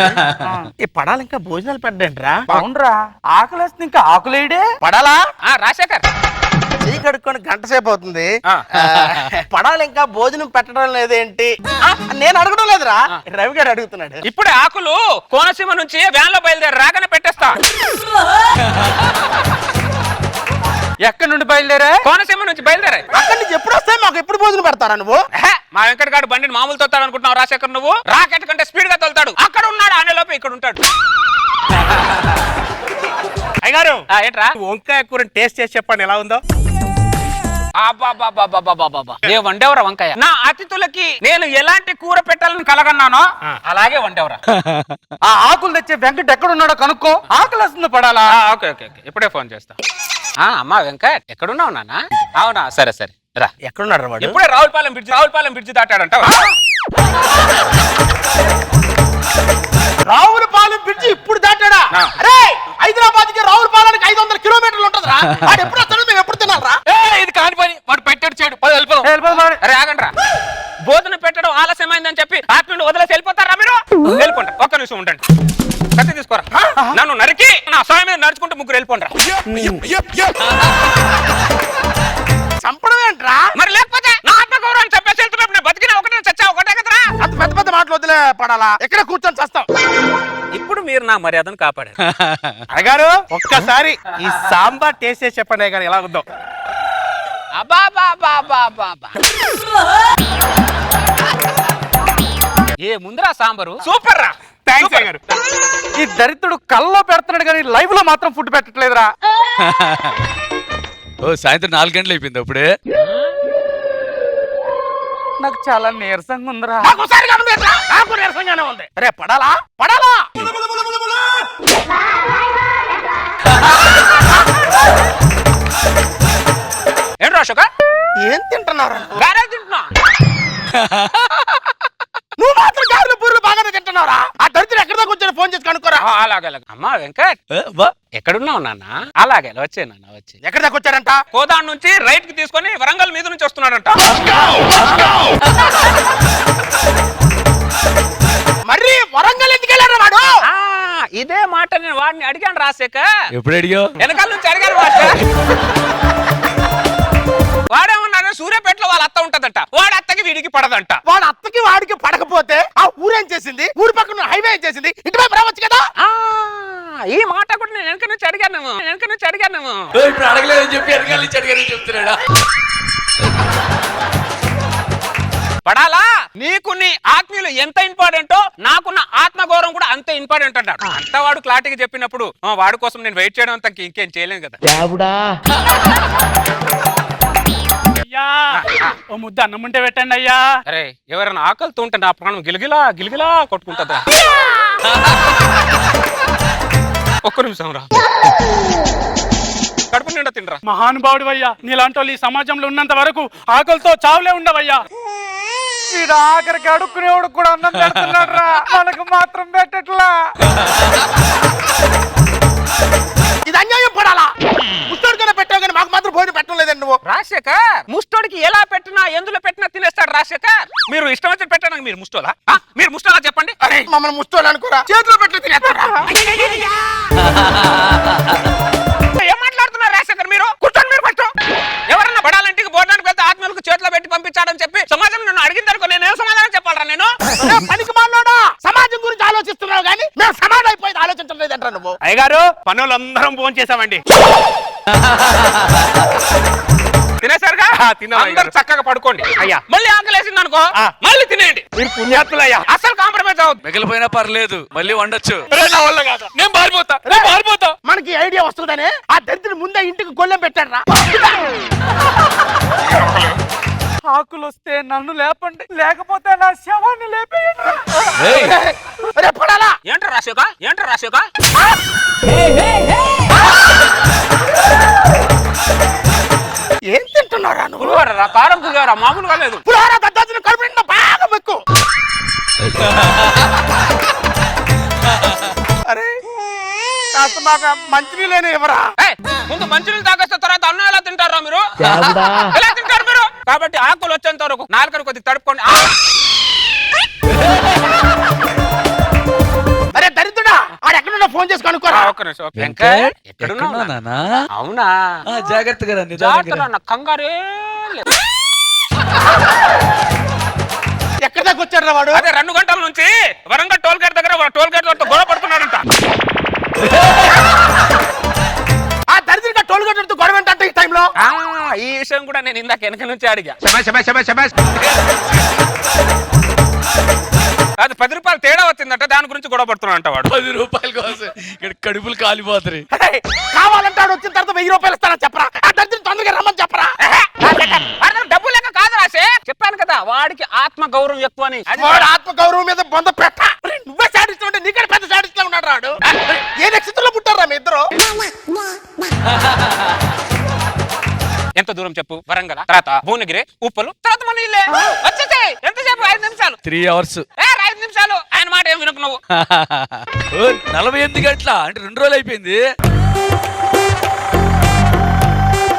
ఈ పడాలి ఇంకా భోజనాలు పెట్టండిరా. అవునరా, ఆకలేస్తుంది ఇంకా ఆకులేడే. పడాలా రాజశేఖర్ చెయ్యి కడుక్కొని గంట సేపు అవుతుంది. పడాలి ఇంకా భోజనం పెట్టడం లేదేంటి? నేను అడగడం లేదురా, రవి గారు అడుగుతున్నాడు. ఇప్పుడే ఆకులు కోనసీమ నుంచి వ్యాన్ లో బయలుదేరి రాగానే పెట్టేస్తా. ఎక్కడి నుండి బయలుదేరా? కోనసీమ నుంచి బయలుదేరా. అక్కడి నుంచి ఎప్పుడు వస్తాయి? మాకు ఎప్పుడు భోజనం పెడతారా నువ్వు? మా వెంకటగాడు బండిని మామూలు తోలుతాడు అనుకుంటున్నావు రాజశేఖర్? నువ్వు రాకెట్ కంటే స్పీడ్ గా తోలుతాడు. అక్కడ ఉన్నాడు, ఆనే లోపు ఇక్కడ ఉంటాడు. అయ్యగారు ఏంట్రా? వంకాయ కూర టేస్ట్ చేసి చెప్పండి ఎలా ఉందో. ఏ వండేవరా వంకాయ? నా అతిథులకి నేను ఎలాంటి కూర పెట్టాలని కలగన్నానో అలాగే వండేవరా. ఆ ఆకులు తెచ్చే వెంకట ఎక్కడ ఉన్నాడో కనుక్కో. ఆకలేస్తుంది పడాలా. ఓకే ఓకే ఓకే, ఇప్పుడే ఫోన్ చేస్తా. అమ్మా వెంకట్ ఎక్కడున్నావు నాన్న? అవునా, సరే సరే రా. ఎక్కడున్నాడు వాడు? ఇప్పుడే రావులపాలెం బ్రిడ్జి దాటాడంట. రావులపాలెం బ్రిడ్జి ఇప్పుడు దాటాడా? అరే హైదరాబాద్ కి రావులపాలెంకి 500 కిలోమీటర్లు ఉంటదిరా. వాడు ఎప్పుడు వస్తాడో మేము ఎప్పుడు తినాలరా? ఇది కాని పని, వాడు పెట్టాడు చేయడు. అరే ఆగండ్రా, భోజనం పెట్టడం ఆలస్యమైందని చెప్పి ఆత్మీయుడు వదిలేసి వెళ్ళిపోతారా మీరు? వెళ్ళిపోండి, ఒక్క నిమిషం ఉండండి. కత్తి తీసుకోరా. నన్ను నరికి నా అసహాయం మీద నడుచుకుంటూ ముగ్గురు వెళ్ళిపోండి. చంపడమేంట్రా? మరి లేకపోతే నా ఆత్మగౌరవాన్ని చంపేసి వెళ్తున్నప్పుడు నేను బతికిన ఒకటే చచ్చా ఒకటే కదరా. అంత పెద్ద పెద్ద మాటలు వదిలే పడాలా? ఎక్కడ కూర్చొని చేస్తాం. ఇప్పుడు మీరు నా మర్యాదను కాపాడారు. అయ్యగారు ఒక్కసారి ఈ సాంబార్ టేస్ట్ చేసి చెప్పండి అయ్యగారు ఎలా ఉందో. ఏ ముందరా సాంబారు సూపర్ రా. థ్యాంక్స్ అయ్యగారు. ఈ దరిద్రుడు కల్లో పెడుతున్నాడు కానీ లైవ్ లో మాత్రం ఫుడ్ పెట్టట్లేదురా. ఓ సాయంత్రం 4 గంటలు అయిపోయింది అప్పుడే. నాకు చాలా నీరసంగా ఉందిరా. నాకు నీరసంగానే ఉంది. అరే పడాలా పడాలా. ఏంటి అశోక ఏం తింటున్నారు? గారె తింటున్నా. నువ్వు మాత్రం గారెలు పూర్లు బాగానే తింటున్నారా? ఆ దరిద్రుడు ఎక్కడ దాకా వచ్చాడు ఫోన్ చేసి కనుక్కోరా. అలాగే అమ్మా వెంకట్ ఎక్కడున్నావు నాన్న? అలాగే వచ్చే నాన్న వచ్చే. ఎక్కడ దాకా వచ్చాడంట? కోదాడు నుంచి రైట్ కి తీసుకొని వరంగల్ మీద నుంచి వస్తున్నాడంట. మరి వరంగల్ ఎందుకు వెళ్ళాడు వాడు? ఇదే మాట నేను వాడిని అడిగాను రాసేక. ఎప్పుడు అడిగావు? వెనకాల నుంచి అడిగాను మాస్టర్. వాడేమన్నాడు సూర్యాపేటలో వాళ్ళ అత్త ఉంటదంట, వాడి అత్తకి వీడికి పడదంట. వాడు అత్తకి వాడికి పడకపోతే ఆ ఊరేం చేసింది? ఊరి పక్కన హైవే ఏం చేసింది? ఇటువైపు రావచ్చు కదా. ఈ మాట కూడా నేను వెనక నుంచి అడిగాను. ఇప్పుడు అడగలేదని చెప్పి వెనకాల నుంచి అడిగారని చెప్తున్నాడా? పడాలా నీకు నీ ఆత్మీయులు ఎంత ఇంపార్టెంటో నాకున్న ఆత్మగౌరవం కూడా అంతే ఇంపార్టెంట్ అంటాడు. అంతా వాడు క్లారిటీగా చెప్పినప్పుడు వాడి కోసం నేను వెయిట్ చేయడం అంత ఇంకేం చేయలేను కదా. అయ్యా ఓ ముద్ద అన్నం ఉంటే పెట్టండి అయ్యా. అరే ఎవరైనా ఆకలితో ఉంటే నా ప్రాణం గిలిగిలా కొట్టుకుంటుందా. ఒక్క నిమిషం రా, కడుపు నిండా తినరా. మహానుభావుడు అయ్యా, నీలాంటి వాళ్ళు ఈ సమాజంలో ఉన్నంత వరకు ఆకలితో చావులే ఉండవయ్యా. వీడు ఆఖరికి అడుక్కునేవాడు కూడా అన్నం పెడుతున్నాడు రా, మనకు మాత్రం పెట్టట్లా. ఇది అన్యాయం పడాలా? ముష్టోడికైనా పెట్టావు కానీ మాకు మాత్రం భోజనం పెట్టడం లేదండి నువ్వు. రాజశేఖర్ ముష్టోడికి ఎలా పెట్టినా ఎందులో పెట్టినా తినేస్తాడు రాజశేఖర్. మీరు ఇష్టం వచ్చి పెట్టడానికి మీరు ముష్టోలా? మీరు ముష్టోలా చెప్పండి. అరే మమ్మల్ని ముష్టోళ్ళు అనుకోరా, చేతిలో పెట్టి తినేస్తారా? ఏం మాట్లాడుతున్నారు రాజశేఖర్? మీరు కూర్చొని మీరు ఫస్ట్. ఎవరన్నా బడాలంటికి భోజనానికి వెళ్తే ఆత్మీయులకు చేతిలో పెట్టి పంపించాడని చెప్పి సమాజం నన్ను అడిగిందనుకో నేనేం సమాధానం చెప్పాలరా? నేను పనికి మాలోడా సమాజం గురించి ఆలోచిస్తున్నావు కానీ మేము సమాజం అయిపోయింది ఆలోచించడం లేదంటారా నువ్వు? అయ్యగారు పనులందరం భోజనం చేసామండి. తినేసరిగా అందరూ చక్కగా పడుకోండి. అయ్యా మళ్ళీ ఆకలేసింది అనుకో మళ్ళీ తినేయండి. మీరు పుణ్యాత్తులయ్యా. అసలు కాంప్రమైజ్ అవ్వద్దు. మిగిలిపోయినా పర్లేదు, మళ్ళీ వండొచ్చు. నా వల్ల కాదు, నేను పారిపోతా. మనకి ఐడియా వస్తుందనే ఆ దరిద్రుడు ముందే ఇంటికి గొల్లెం పెట్టాడు రా. ఆకులు వస్తే నన్ను లేపండి, లేకపోతే నా శవాన్ని లేపేయండి. అరే పడాలా. ఏంట్రా రాశోక ఏం తింటున్నారా నువ్వు? పులిహోర కారం పులిహోర మామూలుగా లేదు. పులిహోర దద్దాచిన కడుపు నిండా బాగా మెక్కు. అరే కాస్త మాకు మంచినీళ్ళని ఇవ్వరా? ముందు మంచినీళ్ళు తాగేస్తే తర్వాత అన్నం ఎలా తింటారా మీరు? ఎలా తింటారు మీరు? కాబట్టి ఆకులు వచ్చేంత వరకు నాలుకను కొద్దిగా తడుపుకోండి. అరే దరిద్రుడా, ఆడెక్కడున్నా ఫోన్ చేసి కనుక్కోరా. ఒక్క నిమిషం. వెంకట్ ఎక్కడున్నావు నాన్నా? అవునా జాగ్రత్తగా రండి. జాగ్రత్త కంగారే లేదు. ఎక్కడి దాకా వచ్చాడు రా వాడు? అదే 2 గంటల నుంచి వరంగల్ టోల్ గేట్ దగ్గర టోల్ గేట్ వద్ద గొడవ పడుతున్నాడంట. ఆ దరిద్రుడిగా టోల్ గేట్ గొడవ ఏంటంటే ఈ టైంలో? ఈ విషయం కూడా నేను ఇందాక వెనక నుంచి అడిగా. అది 10 రూపాయలు తేడా వచ్చిందంట, దాని గురించి గొడవ పడుతున్నాడంట వాడు. 10 రూపాయల కోసం ఇక్కడ కడుపులు కాలిపోతాయి. కావాలంటే వచ్చిన తర్వాత 1000 రూపాయలు ఇస్తానని చెప్పరా? ఆ దరిద్రుడు తొందరగా రమ్మని చెప్పరా? డబ్బు లేక కాదు రాసే, చెప్పాను కదా వాడికి ఆత్మ గౌరవం ఎక్కువ అని. వాడు ఆత్మ గౌరవం మీద బొంద పెట్ట. నువ్వే సాడిస్తూ ఉంటే నీకంటే పెద్ద సాడిస్తూ ఉన్నాడు రాడు. ఏ నక్షత్రంలో పుట్టారా మీ ఇద్దరు? ఎంత దూరం చెప్పు? వరంగల్ తర్వాత భువనగిరి, ఉప్పలు, తర్వాత మన ఇల్లే. వచ్చేసే ఎంతసేపు? 5 నిమిషాలు. 3 hours. 5 నిమిషాలు. ఆయన మాట ఏం వినకు నువ్వు. 48 గంటల అంటే 2 రోజులు అయిపోయింది.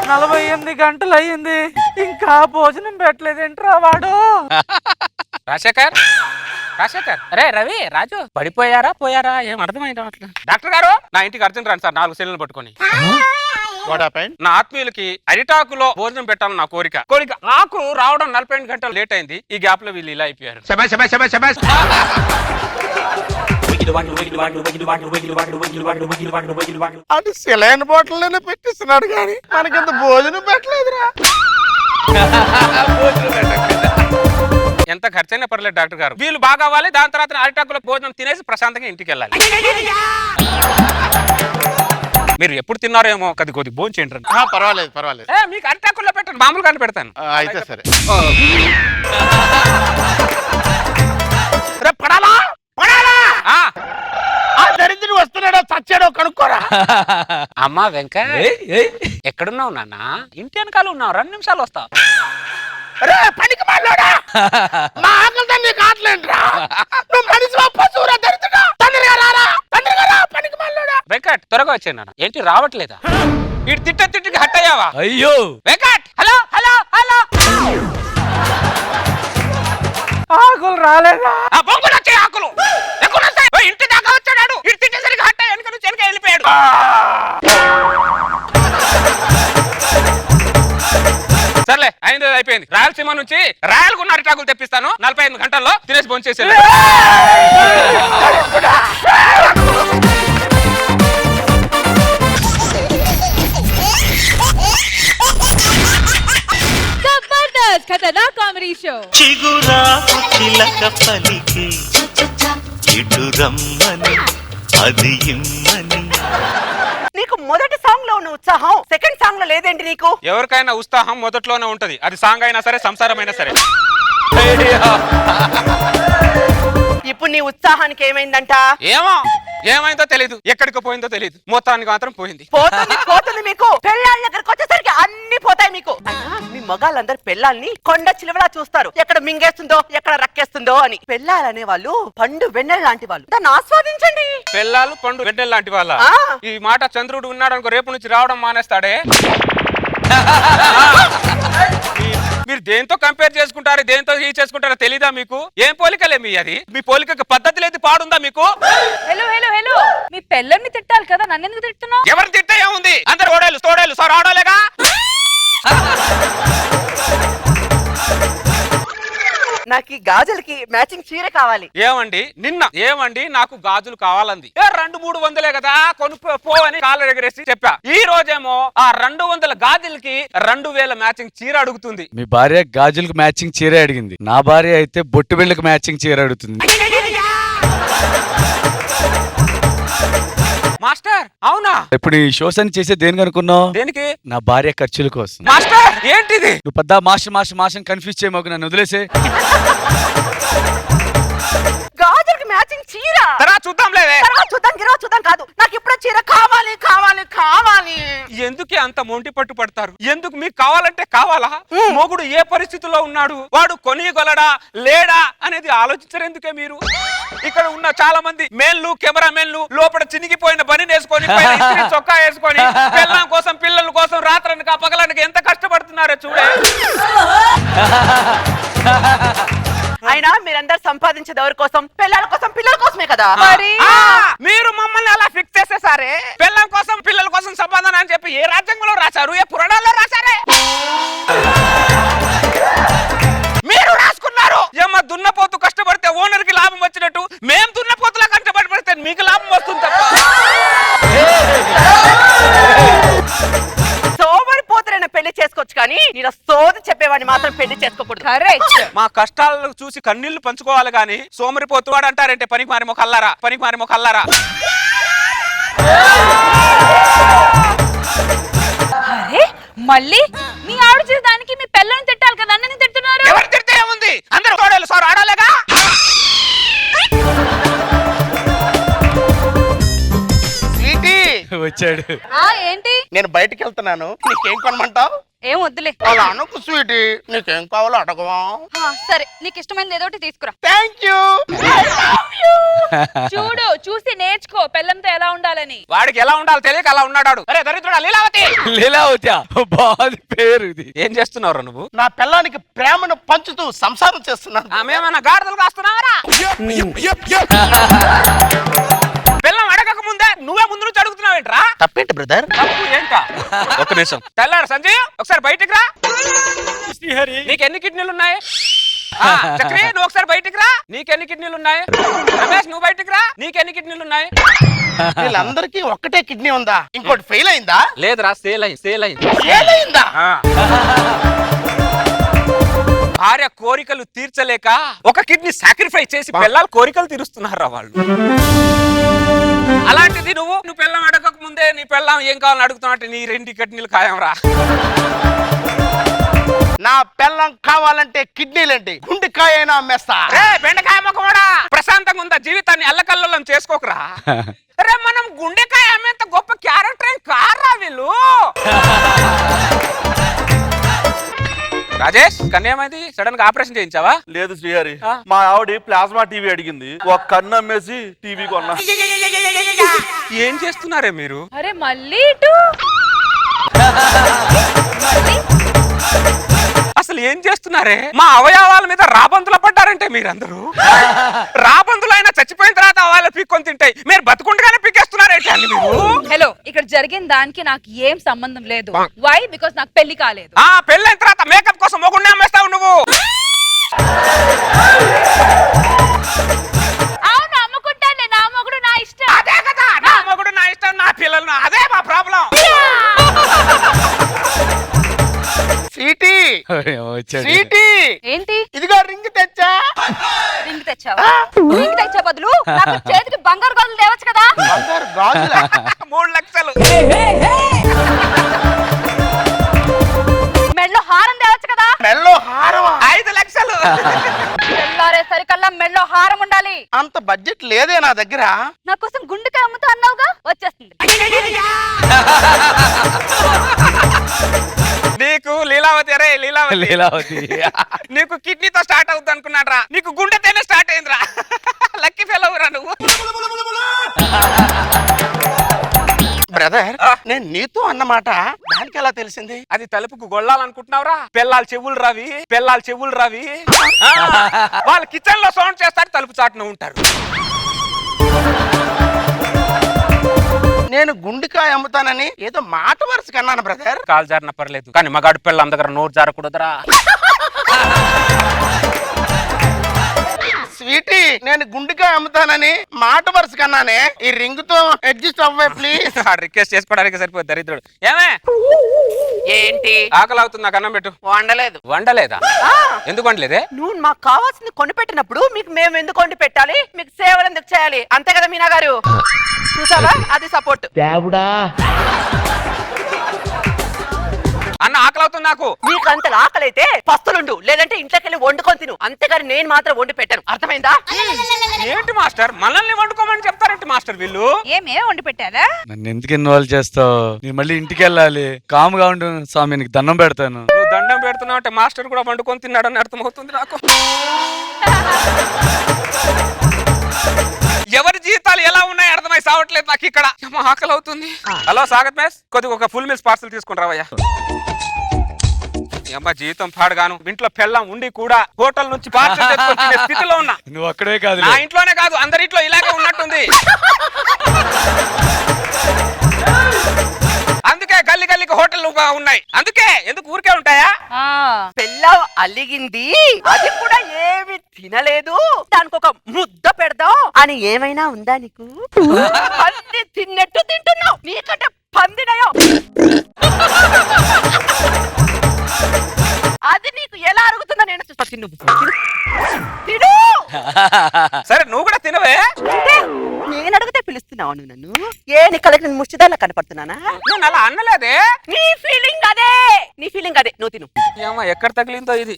48 గంటలు అయ్యింది, ఇంకా భోజనం పెట్టలేదేంట్రా వాడు? రాజశేఖర్ రాజశేఖర్ అరే రవి రాజు పడిపోయారా పోయారా ఏం అర్థమైంది అట్లా డాక్టర్ గారు నా ఇంటికి అర్జెంట్ రండి సార్ 4 సెల్లు పట్టుకొని నా ఆత్మీయులకి అరిటాకులో భోజనం పెట్టాలని నా కోరిక ఆకు రావడం 48 గంటలు లేట్ అయింది ఈ గ్యాప్ లో వీళ్ళు ఇలా అయిపోయారు అది సెలైన్ బాటిల్లోనే పెట్టిస్తున్నాడు కానీ మనకింత భోజనం పెట్టలేదురా. ఎంత ఖర్చైనా పర్లేదు డాక్టర్ గారు వీళ్ళు బాగా అవ్వాలి దాని తర్వాత అరిటాకులో భోజనం తినేసి ప్రశాంతంగా ఇంటికి వెళ్ళాలి మీరు ఎప్పుడు తిన్నారేమో కొద్ది భోజనం చేయండి పర్వాలేదు మీకు అరిటాకుల్లో పెట్టండి మామూలుగా పెడతాను అయితే సరే. పడాలా ఆ దరిద్రుడు వస్తున్నాడో చచ్చాడో కనుక్కోరా. అమ్మా వెంక ఎక్కడున్నావు నాన్న ఇంటి వెనకాల ఉన్నావు 2 నిమిషాలు వస్తావు రే పనికి మాలోడా మా ఆకలితో నీకు ఆటలేంట్రా నువ్వు మనిషి పశువురా దరిద్రుడా తొందరగా రా పనికి మాలోడా. వెంకట్ త్వరగా వచ్చాను నాన్న ఏంటి రావట్లేదా ఇటు తిట్టికి హట్ అయ్యావా అయ్యో వెంకట్ హలో హలో హలో ఆకులు రాలేదా? ఆ బొంగులు వచ్చాయి ఆకులు ఎక్కడొస్తాయి ఇంటి దాకా వచ్చాడు ఇటు తిట్టేసరికి హట్ అయ్యి వెనక నుంచి వెనక వెళ్ళిపోయాడు సర్లే అయిపోయింది రాయలసీమ నుంచి రాయలకున్న అరిటాకులు తెప్పిస్తాను 45 గంటల్లో తినేసి భోంచేసేది ఖతర్నాక్ కామెడీ షో చిగురాకు చిలక పలికే ఇటు రమ్మని అది ఇమ్మని. నీకు మొదటి సాంగ్ లో ఉన్న ఉత్సాహం సెకండ్ సాంగ్ లో లేదేంటి నీకు? ఎవరికైనా ఉత్సాహం మొదట్లోనే ఉంటది అది సాంగ్ అయినా సరే సంసారం అయినా సరే ఇప్పుడు నీ ఉత్సాహానికి ఏమైందంట? ఏమైందో తెలీదు ఎక్కడికి పోయిందో తెలీదు మొత్తానికి మాత్రం పోయింది పోతుంది మీకు పెళ్ళాళ్ళ దగ్గరకు వచ్చేసరికి అన్ని పోతాయి మీకు. మీ మగాళ్ళందరూ పెళ్ళాల్ని కొండ చిలువలా చూస్తారు ఎక్కడ మింగేస్తుందో ఎక్కడ రక్కేస్తుందో అని. పెళ్ళాలనే వాళ్ళు పండు వెన్నెల లాంటి వాళ్ళు దాన్ని ఆస్వాదించండి. పెళ్ళాలు పండు వెన్నెల లాంటి వాళ్ళ ఈ మాట చంద్రుడు ఉన్నాడు అనుకో రేపు నుంచి రావడం మానేస్తాడే మీరు దేంతో కంపేర్ చేసుకుంటారు దేంతో చేసుకుంటారో తెలీదా మీకు ఏం పోలికలే మీ అది మీ పోలికకి పద్ధతి లేదు పాడుందా మీకు హలో మీ పెళ్ళని తిట్టాలి కదా నన్ను ఎందుకు తిట్టున్నావు ఎవరు తిట్టే ఏముంది అందరు ఓడేలు తోడేలు సార్ ఆడోలేగా నాకు ఈ గాజులకి మ్యాచింగ్ చీర కావాలి. ఏమండి నాకు గాజులు కావాలంది 200-300 కదా కొనుక్కోని కాళ్ళ ఎగరేసి చెప్పా ఈ రోజేమో ఆ 200 గాజులకి 2000 మ్యాచింగ్ చీర అడుగుతుంది. మీ భార్య గాజులకు మ్యాచింగ్ చీర అడిగింది నా భార్య అయితే బొట్టు బిళ్ళకి మ్యాచింగ్ చీర అడుగుతుంది. మాస్టర్ అవునా ఇప్పుడు ఈ షోస్ అని చేసే దేనికి అనుకున్నావు? దేనికి? నా భార్య ఖర్చుల కోసం. మాస్టర్ ఏంటిది నువ్వు పెద్ద మాస్టర్ కన్ఫ్యూజ్ చేయమాకు నన్ను వదిలేసే. గాజులకి మ్యాచింగ్ చీర చూద్దాం కాదు నాకు ఇప్పుడు చీర కావాలి కావాలి కావాలి. ఎందుకే అంత మొంటి పట్టు పడతారు ఎందుకు మీకు కావాలంటే కావాలా మొగుడు ఏ పరిస్థితిలో ఉన్నాడు వాడు కొనిగలడా లేడా అనేది ఆలోచించరు ఎందుకే మీరు ఇక్కడ ఉన్న చాలా మంది మేన్లు కెమెరా మెన్లు లోపల చినిగిపోయిన బని వేసుకొని చొక్కా వేసుకొని పిల్లల కోసం పిల్లల కోసం రాత్రనక పగలనక ఎంత కష్టపడుతున్నారో చూడే అయినా మీరందరు సంపాదించేది ఎవరి కోసం? పిల్లల కోసం పిల్లల కోసమే కదా. మరి మీరు మమ్మల్ని అలా ఫిక్స్ చేసేసారే పిల్లల కోసం పిల్లల కోసం సంపాదన అని చెప్పి ఏ రాజ్యాంగంలో రాశారు ఏ పురాణాల్లో రాశారే మీరు రాసుకున్నారు ఏమో దున్నపోతు కష్టపడితే ఓనర్ కి లాభం వచ్చినట్టు మేము దున్నపోతులా కష్టపడి పడితే మీకు లాభం వస్తుంది తప్ప సోమరిపోతులైన పెళ్లి చేసుకోవచ్చు కానీ నేను సోది చెప్పేవాడిని మాత్రం పెళ్లి చేసుకోకూడదు. కరెక్ట్. మా కష్టాలను చూసి కన్నీళ్లు పంచుకోవాలి గాని సోమరిపోతువాడు అంటారంటే పనికి మారి మొకల్లారా అరే మళ్ళీ మీ ఆవిడ చేసేదానికి మీ పిల్లని తిట్టాలి కదా నన్ను తిట్టున్నారు. ఎవరు తిడితే ఏముంది అందరూ తోడేలు సార్ ఆడాలేగా. వచ్చాడు. ఏంటి? నేను బయటికి వెళ్తున్నాను, నీకేం కొనమంటావు? ఏం వద్దులే. అలా అనుకు స్వీటీ, నీకేం కావాలో అడగవా? సరే, నీకు ఇష్టమైనది ఏదో ఒకటి తీసుకురా. Thank you. చూడు, చూసి నేర్చుకో పెళ్ళంతో ఎలా ఉండాలని. వాడికి ఎలా ఉండాలో తెలియక అలా ఉన్నాడు. అరే దరిద్రుడా లీలావతి. లీలావతి బాగుంది పేరు ఇది. ఏం చేస్తున్నావురా నువ్వు? నా పిల్లానికి ప్రేమను పంచుతూ సంసారం చేస్తున్నాను. మేమన్నా గాడిదలు కాస్తున్నావరా? పిల్లం అడగక ముందే నువ్వే ముందు నుంచి అడుగుతున్నావేంట్రా? తప్పేంటి బ్రదర్? తప్పు ఏంటా? ఒక్క నిమిషం. తెల్లాడు సంజయ్, ఒకసారి బయటికి రా. శ్రీహరి, నీకు ఎన్ని కిడ్నీలు ఉన్నాయి? చక్రి, నువ్వు ఒకసారి బయటికి రా. నీకెన్ని కిడ్నీలు ఉన్నాయి? రమేష్, నువ్వు బయటికి రా. నీకెన్ని కిడ్నీలు ఉన్నాయి? వీళ్ళందరికీ ఒక్కటే కిడ్నీ ఉందా? ఇంకోటి ఫెయిల్ అయిందా? లేదురా, సేల్ అయింది. ఫెయిల్ అయిందా? భార్య కోరికలు తీర్చలేక ఒక కిడ్నీ సాక్రిఫైస్ చేసి పిల్లల కోరికలు తీరుస్తున్నారా వాళ్ళు. అలాంటిది నువ్వు పిల్లం అడగక ముందే నీ పిల్లం ఏం కావాలని అడుగుతున్నట్టు నీ 2 కిడ్నీలు ఖాయం రా. నా పిల్లం కావాలంటే కిడ్నీలేంటి, గుండెకాయ అయినా అమ్మేస్తా. బెండకాయ మొక్కడా, ప్రశాంతంగా ఉందా జీవితాన్ని అల్లకల్లోలం చేసుకోకరా. రే మనం గుండెకాయ అమ్మేంత గొప్ప క్యారెక్టర్ ఏం కారా వీళ్ళు. రాజేష్, కన్నేమైంది? సడన్ గా ఆపరేషన్ చేయించావా? లేదు శ్రీహరి, మా ఆవిడ ప్లాస్మా టీవీ అడిగింది, ఒక కన్ను అమ్మేసి టీవీ కొన్నా. ఏం చేస్తున్నారే మీరు? అరే మళ్ళీ ఇటు. అసలు ఏం చేస్తున్నారే? మా అవయవాల మీద రాబందులు పడ్డారంటే మీరందరూ. రాబందులు అయినా చచ్చిపోయిన తర్వాత అవయాలు పీక్కొని తింటాయి, మీరు బతుకుండగానే పీకేస్తున్నారేంటి అన్ని మీరు? హలో, ఇక్కడ జరిగిన దానికి నాకు ఏం సంబంధం లేదు. వై? బికాస్ నాకు పెళ్లి కాలేదు. పెళ్ళైన తర్వాత మేకప్ కోసం మొగుడిని అమ్మేస్తావు నువ్వు. అవును, అమ్ముకుంటాను. నా మొగుడు నా ఇష్టం. అదే కదా, నా మొగుడు నా ఇష్టం, నా పిల్లలు, అదే మా ప్రాబ్లం. స్వీటీ, స్వీటీ, ఏంటి? ఇదిగో రింగ్ తెచ్చా. రింగ్ తెచ్చావా? రింగ్ తెచ్చా బదులు నాకు చేతికి బంగారు గాజులు తేవచ్చు కదా. బంగారు గాజులా? 3 లక్షలు. మెడలో హారం తేవచ్చు కదా. మెల్లో హారమా? 5 లక్షలు. తెల్లారేసరికల్లా మెడలో హారం ఉండాలి. అంత బడ్జెట్ లేదే నా దగ్గర. నా కోసం గుండెకాయ అమ్ముతా అన్నావుగా, వచ్చేస్తుంది. నీకు లీలావతి, అరే లీలావతి, నీకు కిడ్నీతో స్టార్ట్ అవుతుంది అనుకున్నాడ్రా, నీకు గుండెతోనే స్టార్ట్ అయిందిరా. లక్కీ ఫెలో రా నువ్వు. బ్రదర్, నేను నీతో అన్నమాట దానికి ఎలా తెలిసింది? అది తలుపుకు గొళ్ళాలనుకుంటున్నావురా? పెళ్ళాలు చెవులు రవి. వాళ్ళు కిచెన్ లో సౌండ్ చేస్తారు, తలుపు చాటున ఉంటారు. నేను గుండెకాయ అమ్ముతానని ఏదో మాట వరుస కన్నాను బ్రదర్. కాలు జారిన పర్లేదు, కానీ మగాడు పిల్లల దగ్గర నోరు జారకూడదురా. స్వీటీ, నేను గుండెకాయ అమ్ముతానని మాట వరుస కన్నానే. ఈ రింగ్ తో అడ్జస్ట్ అవ్వే ప్లీజ్. రిక్వెస్ట్ చేసుకోవడానికి సరిపోతుంది దరిద్రుడు. ఏమే ఏంటి? ఆకలి అవుతుంది, నాకు అన్నం పెట్టు. వండలేదా? ఎందుకు వండలేదే? నువ్వు మాకు కావాల్సింది కొనిపెట్టినప్పుడు మీకు మేము ఎందుకు వండి పెట్టాలి? మీకు సేవలు ఎందుకు చేయాలి? అంతే కదా మీనా గారు? చూసావా, అది సపోర్ట్. అన్న ఆకలి అవుతుంది నాకు. నీకు అంత ఆకలైతే పస్తులుండు, లేదంటే ఇంట్లోకి వెళ్ళి వండుకొని తిను. అంతేగాని నేను మాత్రం వండి పెట్టాను, అర్థమైందా? ఏంటి మాస్టర్, మనల్ని వండుకోమని చెప్తారేంటి మాస్టర్ వీళ్ళు? ఏమే వండి పెట్టారా? నన్ను ఎందుకు ఇన్వాల్వ్ చేస్తావు? నేను మళ్ళీ ఇంటికి వెళ్ళాలి. కాముగా ఉండు స్వామి, నీకు దండం పెడతాను. నువ్వు దండం పెడుతున్నావు అంటే మాస్టర్ కూడా వండుకొని తిన్నాడని అర్థమవుతుంది నాకు. ఎవరి జీవితాలు ఎలా ఉన్నాయి అర్థమై సావట్లేదు నాకు ఇక్కడ. ఆకలి అవుతుంది. హలో సాగత్ మేస్, కొద్దిగా ఒక ఫుల్ మీల్స్ పార్సల్ తీసుకుని రావయ్యా. అమ్మ జీవితం పాడుగాను, ఇంట్లో పెళ్ళం ఉండి కూడా హోటల్ నుంచి పార్సల్ తెచ్చుకొని తినే స్థితిలో ఉన్నా. నువ్వు అక్కడే కాదు, నా ఇంట్లోనే కాదు, అందరింట్లో ఇలాగే ఉన్నట్టుంది. అందుకే గల్లికి హోటల్ ఉన్నాయి. అందుకే ఎందుకు ఊరికే ఉంటాయా? పెళ్ళం అలిగింది, అది కూడా ఏమి తినలేదు, దానికి ఒక ముద్ద పెడదాం అని ఏమైనా ఉందా నీకు? అన్ని తిన్నట్టు తింటున్నావు, నీకంటే పందినయో. అది నీకు ఎలా అరుగుతుందో నేను తిను. సరే నువ్వు కూడా తినవే. నేను అడిగితే పిలుస్తున్నావు నువ్వు నన్ను? ఏ నీ కళ్ళకి నేను ముష్టిదాల్లా కనపడుతున్నానా? నేను అలా అనలేదే. నీ ఫీలింగ్ అదే, నువ్వు తిను. ఎక్కడ తగిలిందో ఇది.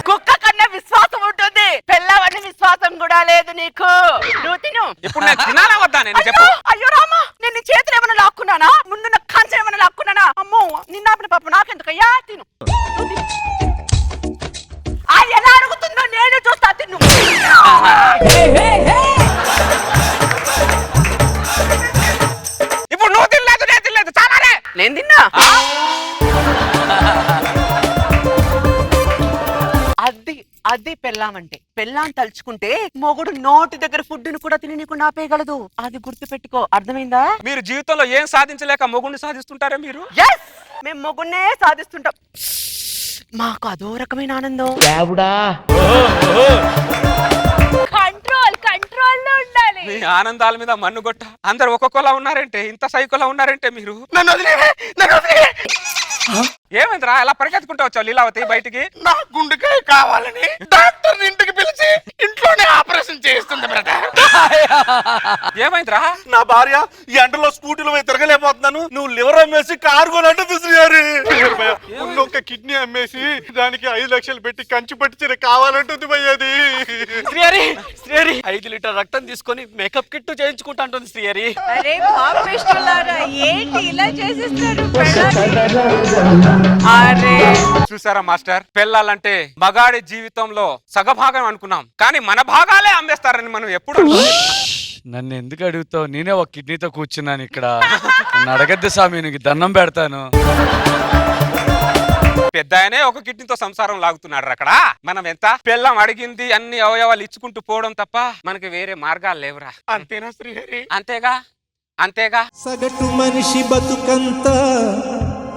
కుక్క కన్నా విశ్వాసం ఉంటుంది, పెళ్ళవని విశ్వాసం కూడా లేదు. లేదు నీకు. నువ్వు తిను. ఇప్పుడు నేను తినాలా వద్దా? నేను చెప్పు. అయ్యో రామా, నేను నీ చేతులు ఏమైనా లాక్కున్నానా? ముందు నా కంచె ఏమైనా లాక్కున్నానా? అమ్మో, నిన్న పాప నాకెందుకయ్యా? తిను. నువ్వు తిను. అది ఎలా అడుగుతుందో నేను చూస్తా. తిను. ఇప్పుడు నువ్వు తినలేదు, నేను తినలేదు. చాలానే నేను తిన్నా. అది పెళ్ళామంటే. పెళ్ళాం తలుచుకుంటే మొగుడు నోటి దగ్గర ఫుడ్ ను కూడా తిని నీకు నాపేయగలదు. అది గుర్తు పెట్టుకో. అర్థమైందా? మీరు జీవితంలో ఏం సాధించలేక మొగుడిని సాధిస్తుంటారా మీరు? ఎస్, మేము మొగుడినే సాధిస్తుంటాం. మాకు అదో రకమైన ఆనందం. కంట్రోల్లో ఉండాలి. మీ ఆనందాల మీద మన్నుగొట్ట అందరు ఒక్కొక్కలా ఉన్నారంటే, ఇంత సైకోలా ఉన్నారంటే మీరు. నన్ను వదిలేవే, నన్ను వదిలేవే. ఏమైందిరా ఎలా పరిగెత్తుకుంటూ వచ్చావు లీలావతి బయటికి? నా గుండెకాయ కావాలని డాక్టర్ ఇంటికి పిలిచి ఇంట్లోనే ఆపరేషన్ చేయిస్తుంది బ్రదర్. ఏమైందిరా? నా భార్య ఈ ఎండలో స్కూటీలో పోయి తిరగలేకపోతున్నాను, నువ్వు లివర్ అమ్మేసి కారు కొనంటే శ్రీహరి. ఒక కిడ్నీ అమ్మేసి దానికి 5 లక్షలు పెట్టి కంచి పట్టించిన కావాలంటుంది భయ్యది. శ్రీహరి, శ్రీహరి 5 లీటర్ రక్తం తీసుకొని మేకప్ కిట్ చేయించుకుంటా అంటుంది శ్రీహరి. అరే పాపిష్టులారా, ఏంటి ఇలా చేసేస్తారు? చూసారా మాస్టర్, పెళ్ళాలంటే మగాడి జీవితంలో సగభాగం అనుకున్నాం, కానీ మన భాగాలే అమ్మేస్తారని మనం ఎప్పుడు నన్ను ఎందుకు అడుగుతావు? నేనే ఒక కిడ్నీతో కూర్చున్నాను ఇక్కడ. నన్ను అడగద్దు స్వామి, నీకు దండం పెడతాను. పెద్ద ఆయనే ఒక కిడ్నీతో సంసారం లాగుతున్నాడు అక్కడ. మనం ఎంత పెళ్ళం అడిగింది అన్ని అవయవాలు ఇచ్చుకుంటూ పోవడం తప్ప మనకి వేరే మార్గాలు లేవురా. అంతేనా శ్రీహరి? అంతేగా, అంతేగా. సగటు మనిషి బతుకంత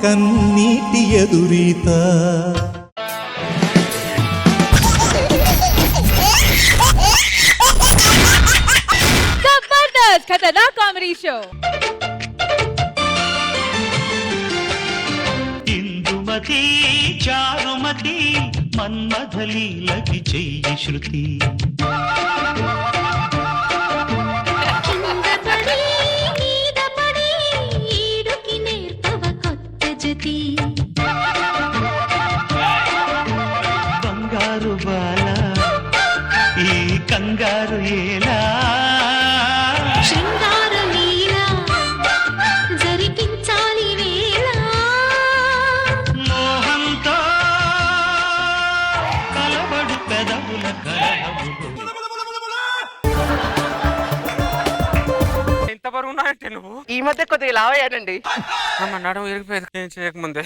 కన్నీటి ఎదురీత. Jabardasth Khatarnak comedy show. ఇందుమతి చారుమతి మన్మథలీలకి చెయ్యి శృతి. బంగారు బాల ఈ కంగారు ఏలా. శృంగార లీల జరిపించాలి వేళ. మోహంతో కలబడు పెదవుల కలహములు. ఎంత బరువు ఉన్నాయంటే నువ్వు? ఈ మధ్య కొద్దిగా లావయ్యానండి. నడుము ఇరిగిపోయేది ఏం చేయకముందే.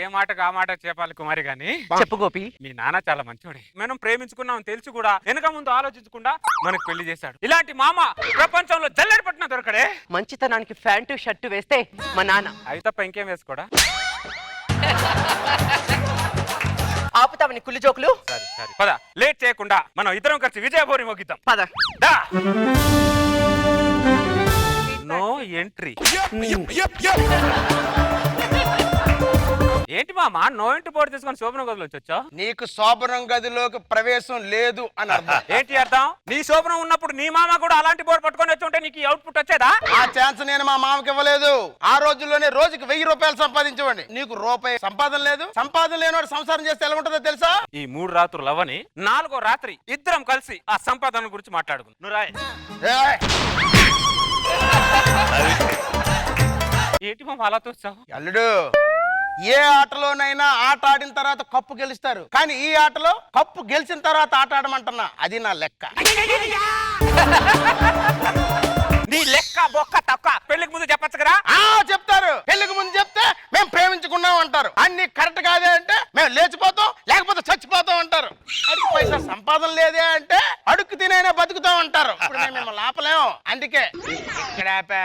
ఏ మాటకు ఆ మాట చెప్పాలి కుమారి గాని. చెప్పు గోపి. మీ నాన్న చాలా మంచోడే. మనం ప్రేమించుకున్నాం తెలిసి కూడా వెనక ముందు ఆలోచించకుండా మనకు పెళ్లి చేశాడు. ఇలాంటి మామ ప్రపంచంలో జల్లెడ పట్టిన దొరకడే. మంచితనానికి ప్యాంటు షర్టు వేస్తే మా నాన్న. అవి తప్ప ఇంకేం వేసుకోడా? ఆపుతావని కుళ్ళు జోకులు. సరే సరే పద, లేట్ చేయకుండా మనం ఇద్దరం కలిసి విజయభూరి మోగిద్దాం. పద. No entry. ఏంటి మామ నో ఎంట్రీ బోర్డు తీసుకొని శోభనం గదిలోకి వచ్చా? నీకు శోభనం గదిలోకి ప్రవేశం లేదు అని అర్థం. ఏంటి అర్థం? నీ శోభనం ఉన్నప్పుడు నీ మామ కూడా అలాంటి బోర్డు పట్టుకొని వచ్చి ఉంటే నీకు అవుట్పుట్ వచ్చేదా? ఆ ఛాన్స్ నేను మా మామకి ఇవ్వలేదు. ఆ రోజుల్లోనే రోజుకి 1000 రూపాయలు సంపాదించండి. నీకు రూపాయి సంపాదన లేదు. సంపాదన లేనివాడు సంసారం చేస్తే ఎలా ఉంటుందో తెలుసా? ఈ 3 రాత్రులు అవని 4వ రాత్రి ఇద్దరం కలిసి ఆ సంపాదన గురించి మాట్లాడుకుందాం. నువ్వు రాయ్. ఏంటి మామ అలా చూస్తావు? అల్లుడు, ఏ ఆటలోనైనా ఆట ఆడిన తర్వాత కప్పు గెలుస్తారు, కానీ ఈ ఆటలో కప్పు గెలిచిన తర్వాత ఆట ఆడమంటున్నా. అది నా లెక్క. నీ లెక్క బొక్క తక్క పెళ్లికి ముందు చెప్పచ్చు కదా? చెప్తారు. పెళ్లికి ముందు చెప్తే మేము ప్రేమించుకున్నాం అంటారు. అన్ని కరెక్ట్ కాదే అంటే మేము లేచిపోతాం, లేకపోతే చచ్చిపోతాం అంటారు. అడిగి పైసా సంపాదన లేదే అంటే అడుక్కు తినైనా బతుకుతాం అంటారు. ఇప్పుడు మేము మిమ్మల్ని ఆపలేము. అందుకే ఇక్కడ ఆపా.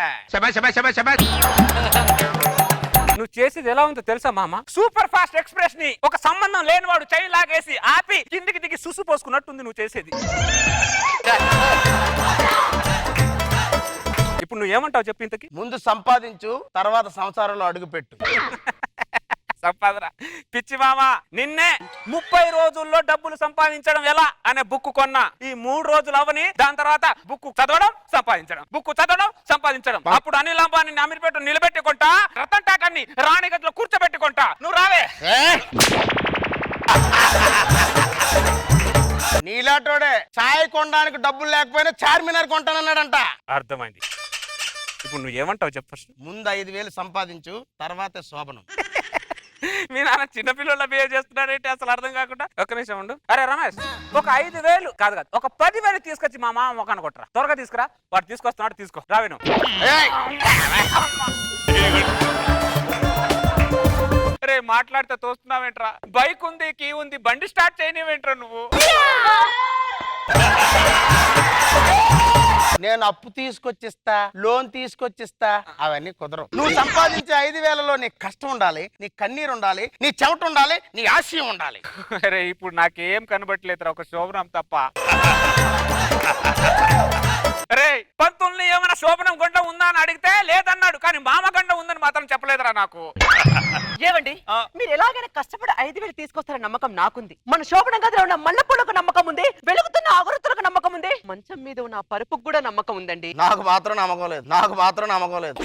నువ్వు చేసేది ఎలా ఉందో తెలుసా మామ? సూపర్ ఫాస్ట్ ఎక్స్ప్రెస్ ని ఒక సంబంధం లేనివాడు చైన్ లాగేసి ఆపి కిందికి దిగి సుసు పోసుకున్నట్టుంది నువ్వు చేసేది. ఇప్పుడు నువ్వు ఏమంటావు చెప్పు? ఇంతకి ముందు సంపాదించు, తర్వాత సంసారంలో అడుగు పెట్టు. సంపాదన పిచ్చి మామ. నిన్నే 30 రోజుల్లో డబ్బులు సంపాదించడం ఎలా అనే బుక్ కొన్నా. ఈ 3 రోజులు అవని, దాని తర్వాత బుక్ చదవడం సంపాదించడం, బుక్ చదవడం సంపాదించడం. అప్పుడు అనిల్ అంబానీ అమీర్పేట నిలబెట్టుకుంటా, రతన్ టాటాని రాణిగదిలో కూర్చోబెట్టుకుంటా. నువ్వు రావే. నీలాటోడే చాయ్ కొనడానికి డబ్బులు లేకపోయినా చార్మినార్ కొంటానన్నాడంట. అర్థమైంది. ఇప్పుడు నువ్వు ఏమంటావు చెప్పు ఫస్ట్. ముందు 5,000 సంపాదించు, తర్వాతే శోభనం. మీ నాన్న చిన్నపిల్లల బిహేవ్ చేస్తున్నాడంటే అసలు అర్థం కాకుండా. ఒక్క నిమిషం ఉండు. అరే రమేష్, ఒక 5,000 కాదు ఒక 10,000 తీసుకొచ్చి మా మామ ముఖాన్ని కొట్టరా. త్వరగా తీసుకురా. వాడు తీసుకొస్తున్నాడు, తీసుకో. రావేను. అరే మాట్లాడితే తోస్తున్నావేంట్రా? బైక్ ఉంది, కీ ఉంది, బండి స్టార్ట్ చేయనివేంట్రా నువ్వు? నేను అప్పు తీసుకొచ్చిస్తా, లోన్ తీసుకొచ్చిస్తా, అవన్నీ కుదరవు. నువ్వు సంపాదించే 5,000లో నీ కష్టం ఉండాలి, నీ కన్నీరు ఉండాలి, నీ చెమట ఉండాలి, నీ ఆశయం ఉండాలి. అరే ఇప్పుడు నాకేం కనబట్టలేదురా, ఒక శోభనం తప్ప. అరే పంతుల్ని ఏమైనా శోభనం గంట ఉందా అని అడిగితే లేదన్నాడు, కానీ మామ గంట ఉందని మాత్రం చెప్పలేదురా నాకు. ఏమండి, మీరు ఎలాగైనా కష్టపడి 5,000 తీసుకొస్తారని నమ్మకం నాకుంది. మన శోభనం గదిలో ఉన్న మల్లెపూలకు నమ్మకం ఉంది, వెలుగుతున్న అగరత్తులకు నమ్మకం ఉంది, మంచం మీద ఉన్న పరుపుకు కూడా నమ్మకం ఉందండి. నాకు మాత్రం నమ్మకం లేదు, నాకు మాత్రం నమ్మకం లేదు.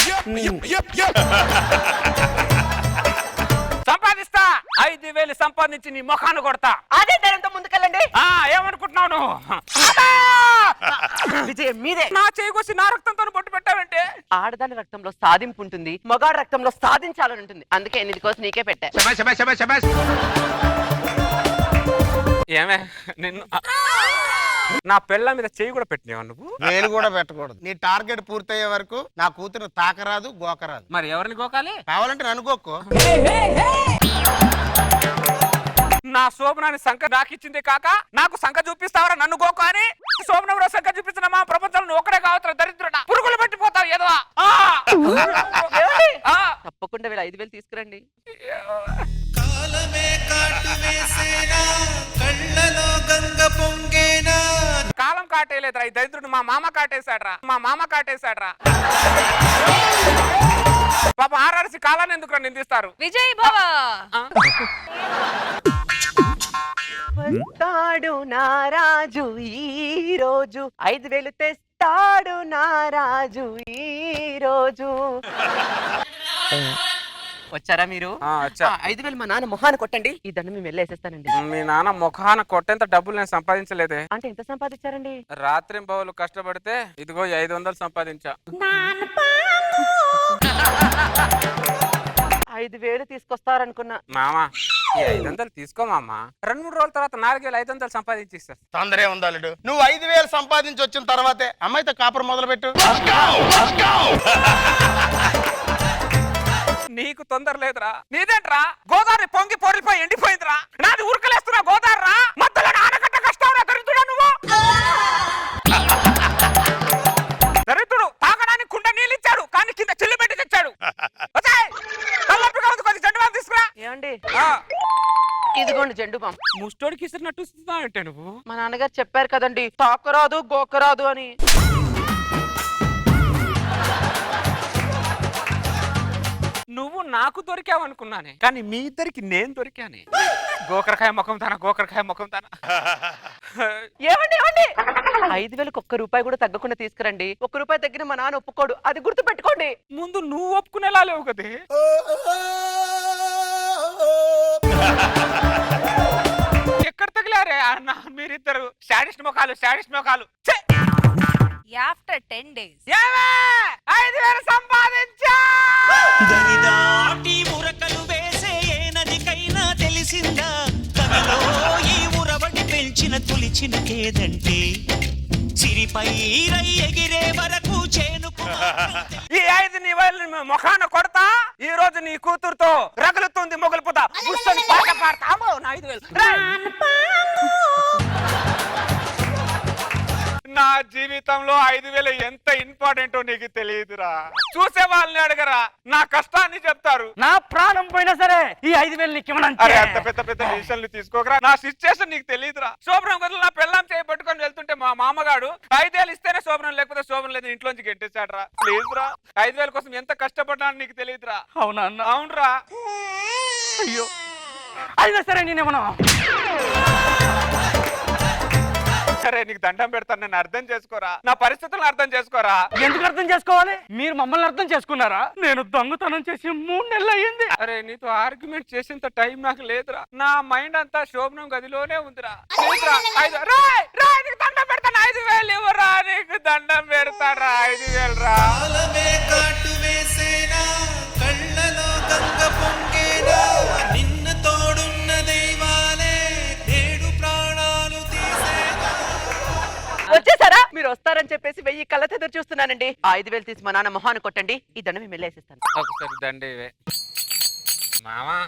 సంపాదిస్తా, 5,000 సంపాదించి నీ ముఖాన్ని కొడతా. అదే ధైర్యంతో ముందుకెళ్ళండి. ఏమనుకుంటున్నావు నువ్వు? విజయం మీదే. నా చేకొచ్చి నా రక్తంతో బొట్టు పెట్టావంటే. ఆడదాని రక్తంలో సాధింపు ఉంటుంది, మగాడి రక్తంలో సాధించాలని ఉంటుంది. అందుకే 8 కోసం నీకే పెట్టా. ఏమే నిన్ను నా పెళ్ళ మీద చేయి కూడా పెట్టినావా నువ్వు? నేను కూడా పెట్టకూడదు. నీ టార్గెట్ పూర్తయ్యే వరకు నా కూతురు తాకరాదు, గోకరాదు. మరి ఎవరిని గోకాలి? కావాలంటే నన్ను గోక్కో. నా శోభనాన్ని సంఖ నాకు ఇచ్చింది కాక నాకు సంఖ చూపిస్తావరా నన్ను గోక అని? శోభనంలో సంఖ చూపించిన మా ప్రపంచంలో ఒక్కడే కావచ్చు దరిద్రుడా. పురుగులు పెట్టిపోతావు ఎదవా. తప్పకుండా వీళ్ళు 5,000 తీసుకురండి. కాలం కాటేయలేదురా ఈ దరిద్రుడు. మా మామ కాటేశాడ్రా, మా మామ కాటేశాడ్రా. పాప ఆర్ఆర్సి కాలాన్ని ఎందుకు నిందిస్తారు? విజయ్ బావా వస్తాడు నారాజు ఈ రోజు, 5,000 తెస్తాడు నారాజు ఈ రోజు. వచ్చారా మీరు? 5,000 మా నాన్న మొహాన కొట్టండి. ఈ దండ మేము వెళ్ళేసేస్తానండి. మీ నాన్న ముఖాన కొట్టేంత డబ్బులు నేను సంపాదించలేదే. అంటే ఎంత సంపాదించారండి? రాత్రి బౌలు కష్టపడితే ఇదిగో 500 సంపాదించా. 5,000 తీసుకొస్తారనుకున్నా. మామా ఈ 500 తీసుకో మామా. 2-3 రోజుల తర్వాత 4,500 సంపాదించి ఇస్తా. తొందరే ఉందాలుడు. నువ్వు 5,000 సంపాదించి వచ్చిన తర్వాతే అమ్మాయితో కాపురం మొదలు పెట్టు. నీకు తొందర లేదురా. నీదేంట్రా? గోదావరి పొంగి పొరిలిపోయి ఎండిపోయిందిరా. నాది ఉరకలేస్తున్నా గోదావరిరా. మధ్యలో ఆనకట్ట కష్టం దరిద్రుడా నువ్వు. దరిద్రుడు తాగడానికి కుండ నీళ్ళు ఇచ్చాడు, కానీ కింద చిల్లు పెట్టి తెచ్చాడు. తీసుకురా. ఏమండి, ఇదిగోండి జెండు బామ్. ముస్టోడికి ఇస్తున్నట్టు ఇస్తున్నావంటే నువ్వు. మా నాన్నగారు చెప్పారు కదండి, తాకరాదు గోకరాదు అని. నువ్వు నాకు దొరికావనుకున్నానే, కానీ మీ ఇద్దరికి నేను దొరికానే. గోకరకాయ ముఖం తానా, గోకరకాయ ముఖం తానా. ఏమండి 5,000 1 రూపాయి కూడా తగ్గకుండా తీసుకురండి. 1 రూపాయి తగ్గిన మా నాన్న ఒప్పుకోడు, అది గుర్తు పెట్టుకోండి. ముందు నువ్వు ఒప్పుకునేలా లేవు కదే. ఎక్కడ తగిలారే అన్న మీరిద్దరు? శాడిస్ట్ ముఖాలు, శాడిస్ట్ ముఖాలు. After 10 days 5,000 సంపాదించా. దరిదాటి ఉరకలు వేసే ఏ నదికైనా తెలిసిందా కవిలో ఈ ఉరవడి పెంచిన తొలిచిన కేదంటే సిరిపై రై ఎగిరే వరకు చేనుకు. ఈ 5,000 ముఖాన కొడతా. ఈ రోజు నీ కూతురుతో రగులుతుంది మొగలుపుతా. కూర్చొని పాట పాడతాము. 5,000 నా జీవితంలో 5,000 ఎంత ఇంపార్టెంటో నీకు తెలియదురా. చూసే వాళ్ళని అడగరా, నా కష్టాన్ని చెప్తారు. నా ప్రాణం పోయినా సరే ఈ 5,000 నీకు ఇవ్వనంటే. అరే అంత పెద్ద పెద్ద డిసిషన్లు తీసుకోకరా. నా సిచ్యుయేషన్ నీకు తెలియదురా. శోభనం గదులు నా పెళ్ళాం చేయి పట్టుకొని వెళ్తుంటే మా మామగాడు 5,000 ఇస్తేనే శోభనం, లేకపోతే శోభనం లేదు ఇంట్లోంచి గెంటేశాడ్రా. ప్లీజ్ రా, 5,000 కోసం ఎంత కష్టపడ్డా నీకు తెలియదురా. అవునా అన్న? అవునరా. అయ్యో అయినా సరే నేనేమన్నా అరే నీకు దండం పెడతాను, నన్ను అర్థం చేసుకోరా, నా పరిస్థితులను అర్థం చేసుకోరా. ఎందుకు అర్థం చేసుకోవాలి? మీరు మమ్మల్ని అర్థం చేసుకున్నారా? నేను దొంగతనం చేసి 3 నెలలు అయ్యింది. అరే నీతో ఆర్గ్యుమెంట్ చేసేంత టైం నాకు లేదురా, నా మైండ్ అంతా శోభనం గదిలోనే ఉందిరా. లేదురా, నీకు దండం పెడతాను, 5,000 ఇవ్వరా, నీకు దండం పెడతారా, 5,000 రా. కాటు వేసేనా కళ్ళలో గంగ పొంగేనా నిన్ను తోడున్న దైవాలే నేడు ప్రాణాలు తీసేనా. వచ్చేసారా? మీరు వస్తారని చెప్పేసి 1000 కళ్ళతో ఎదురు చూస్తున్నానండి. 5,000 తీసి మా నాన్న మొహాన్ని కొట్టండి, ఈ దండ మేము వెళ్ళేసిస్తాను. ఒకసారి దండేవే మామా.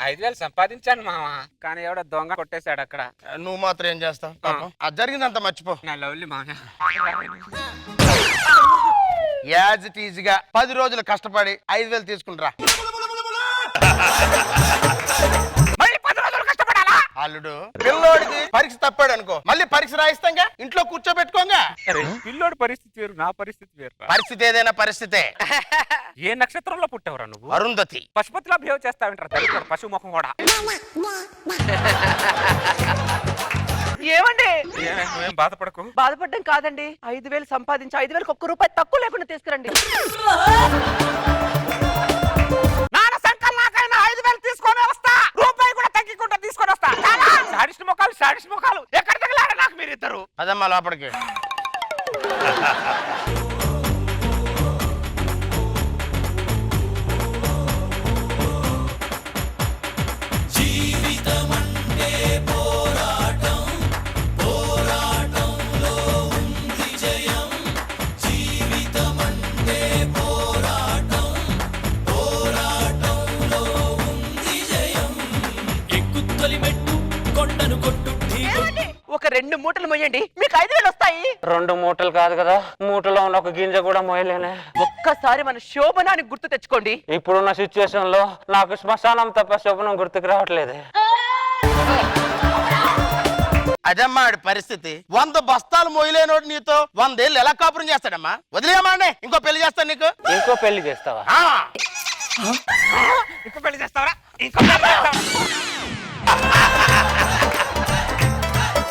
5,000 సంపాదించాను మామా, కానీ ఎవడో దొంగ కొట్టేశాడు అక్కడ. నువ్వు మాత్రం ఏం చేస్తావు? అది జరిగిందంత మర్చిపో. నా లవ్లీ మామా. యాజ్ ఇట్ ఈజ్ గా 10 రోజులు కష్టపడి 5,000 తీసుకుంటరా. మళ్ళీ 10 రోజులు కష్టపడాలా? అల్లుడు, పిల్లోడికి పరీక్ష తప్పాడు అనుకో, మళ్ళీ పరీక్ష రాయిస్తాంగా, ఇంట్లో కూర్చోబెట్టుకోంగా. పిల్లోడి పరిస్థితి వేరు, నా పరిస్థితి వేరు. పరిస్థితి ఏదైనా పరిస్థితే. ఏ నక్షత్రంలో పుట్టావురా నువ్వు? అరుంధతి. పశుపతిలా బిహేవ్ చేస్తావింటారా దరిద్ర పశువు ముఖం కూడా. ఏమండి? నువ్వేం బాధపడకు. బాధపడడం కాదండి, 5,000 సంపాదించి 5,000 ఒక్క రూపాయి తక్కువ లేకుండా తీసుకురండి. నాన్న సంకల్ నాకైనా 5,000 తీసుకొని వస్తా, రూపాయి కూడా తగ్గికుండా తీసుకొని వస్తా. సాడిస్ట్ ముఖాలు ఎక్కడ తగిలారా నాకు మీరిద్దరు? అదమ్మా లోపలికి. ఒక 2 మూటలు మొయ్యండి, మీకు 5,000 వస్తాయి. 2 మూటలు కాదు కదా, మూటలో ఉన్న ఒక గింజ కూడా మోయలేనే. ఒక్కసారి మన శోభనానికి గుర్తు తెచ్చుకోండి. ఇప్పుడున్న సిచ్యువేషన్ లో నాకు శ్మశానం తప్ప శోభనం గుర్తుకు రావట్లేదే. అదమ్మా ఆడి పరిస్థితి. 100 బస్తాలు మోయలేనోడు నీతో 100 ఏళ్ళు ఎలా కాపురం చేస్తాడమ్మా? వదిలేయమ్మా అండి, ఇంకో పెళ్లి చేస్తాను నీకు. ఇంకో పెళ్లి చేస్తావా? ఇంకో పెళ్లి చేస్తావా?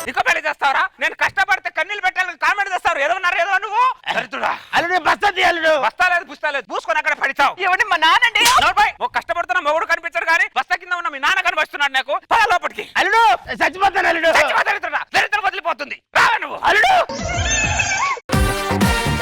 ఇంకో పెళ్లి చేస్తావరా? నేను కష్టపడితే కన్నీళ్ళు పెట్టాలని కామెంట్ చేస్తారు. ఏదో నువ్వు అల్లుడు బస్తా అల్లుడు. బస్తా లేదు పుస్తా లేదు, పూసుకొని అక్కడ పడిచావు. ఏమండి మా నానండి? ఒక కష్టపడుతున్న మొగుడు కనిపించాడు కానీ బస్తా కింద ఉన్న మీ నాన్న కనిపిస్తున్నాడు నాకు. లోపలికి అల్లుడు చచ్చిపోతాను అల్లుడు.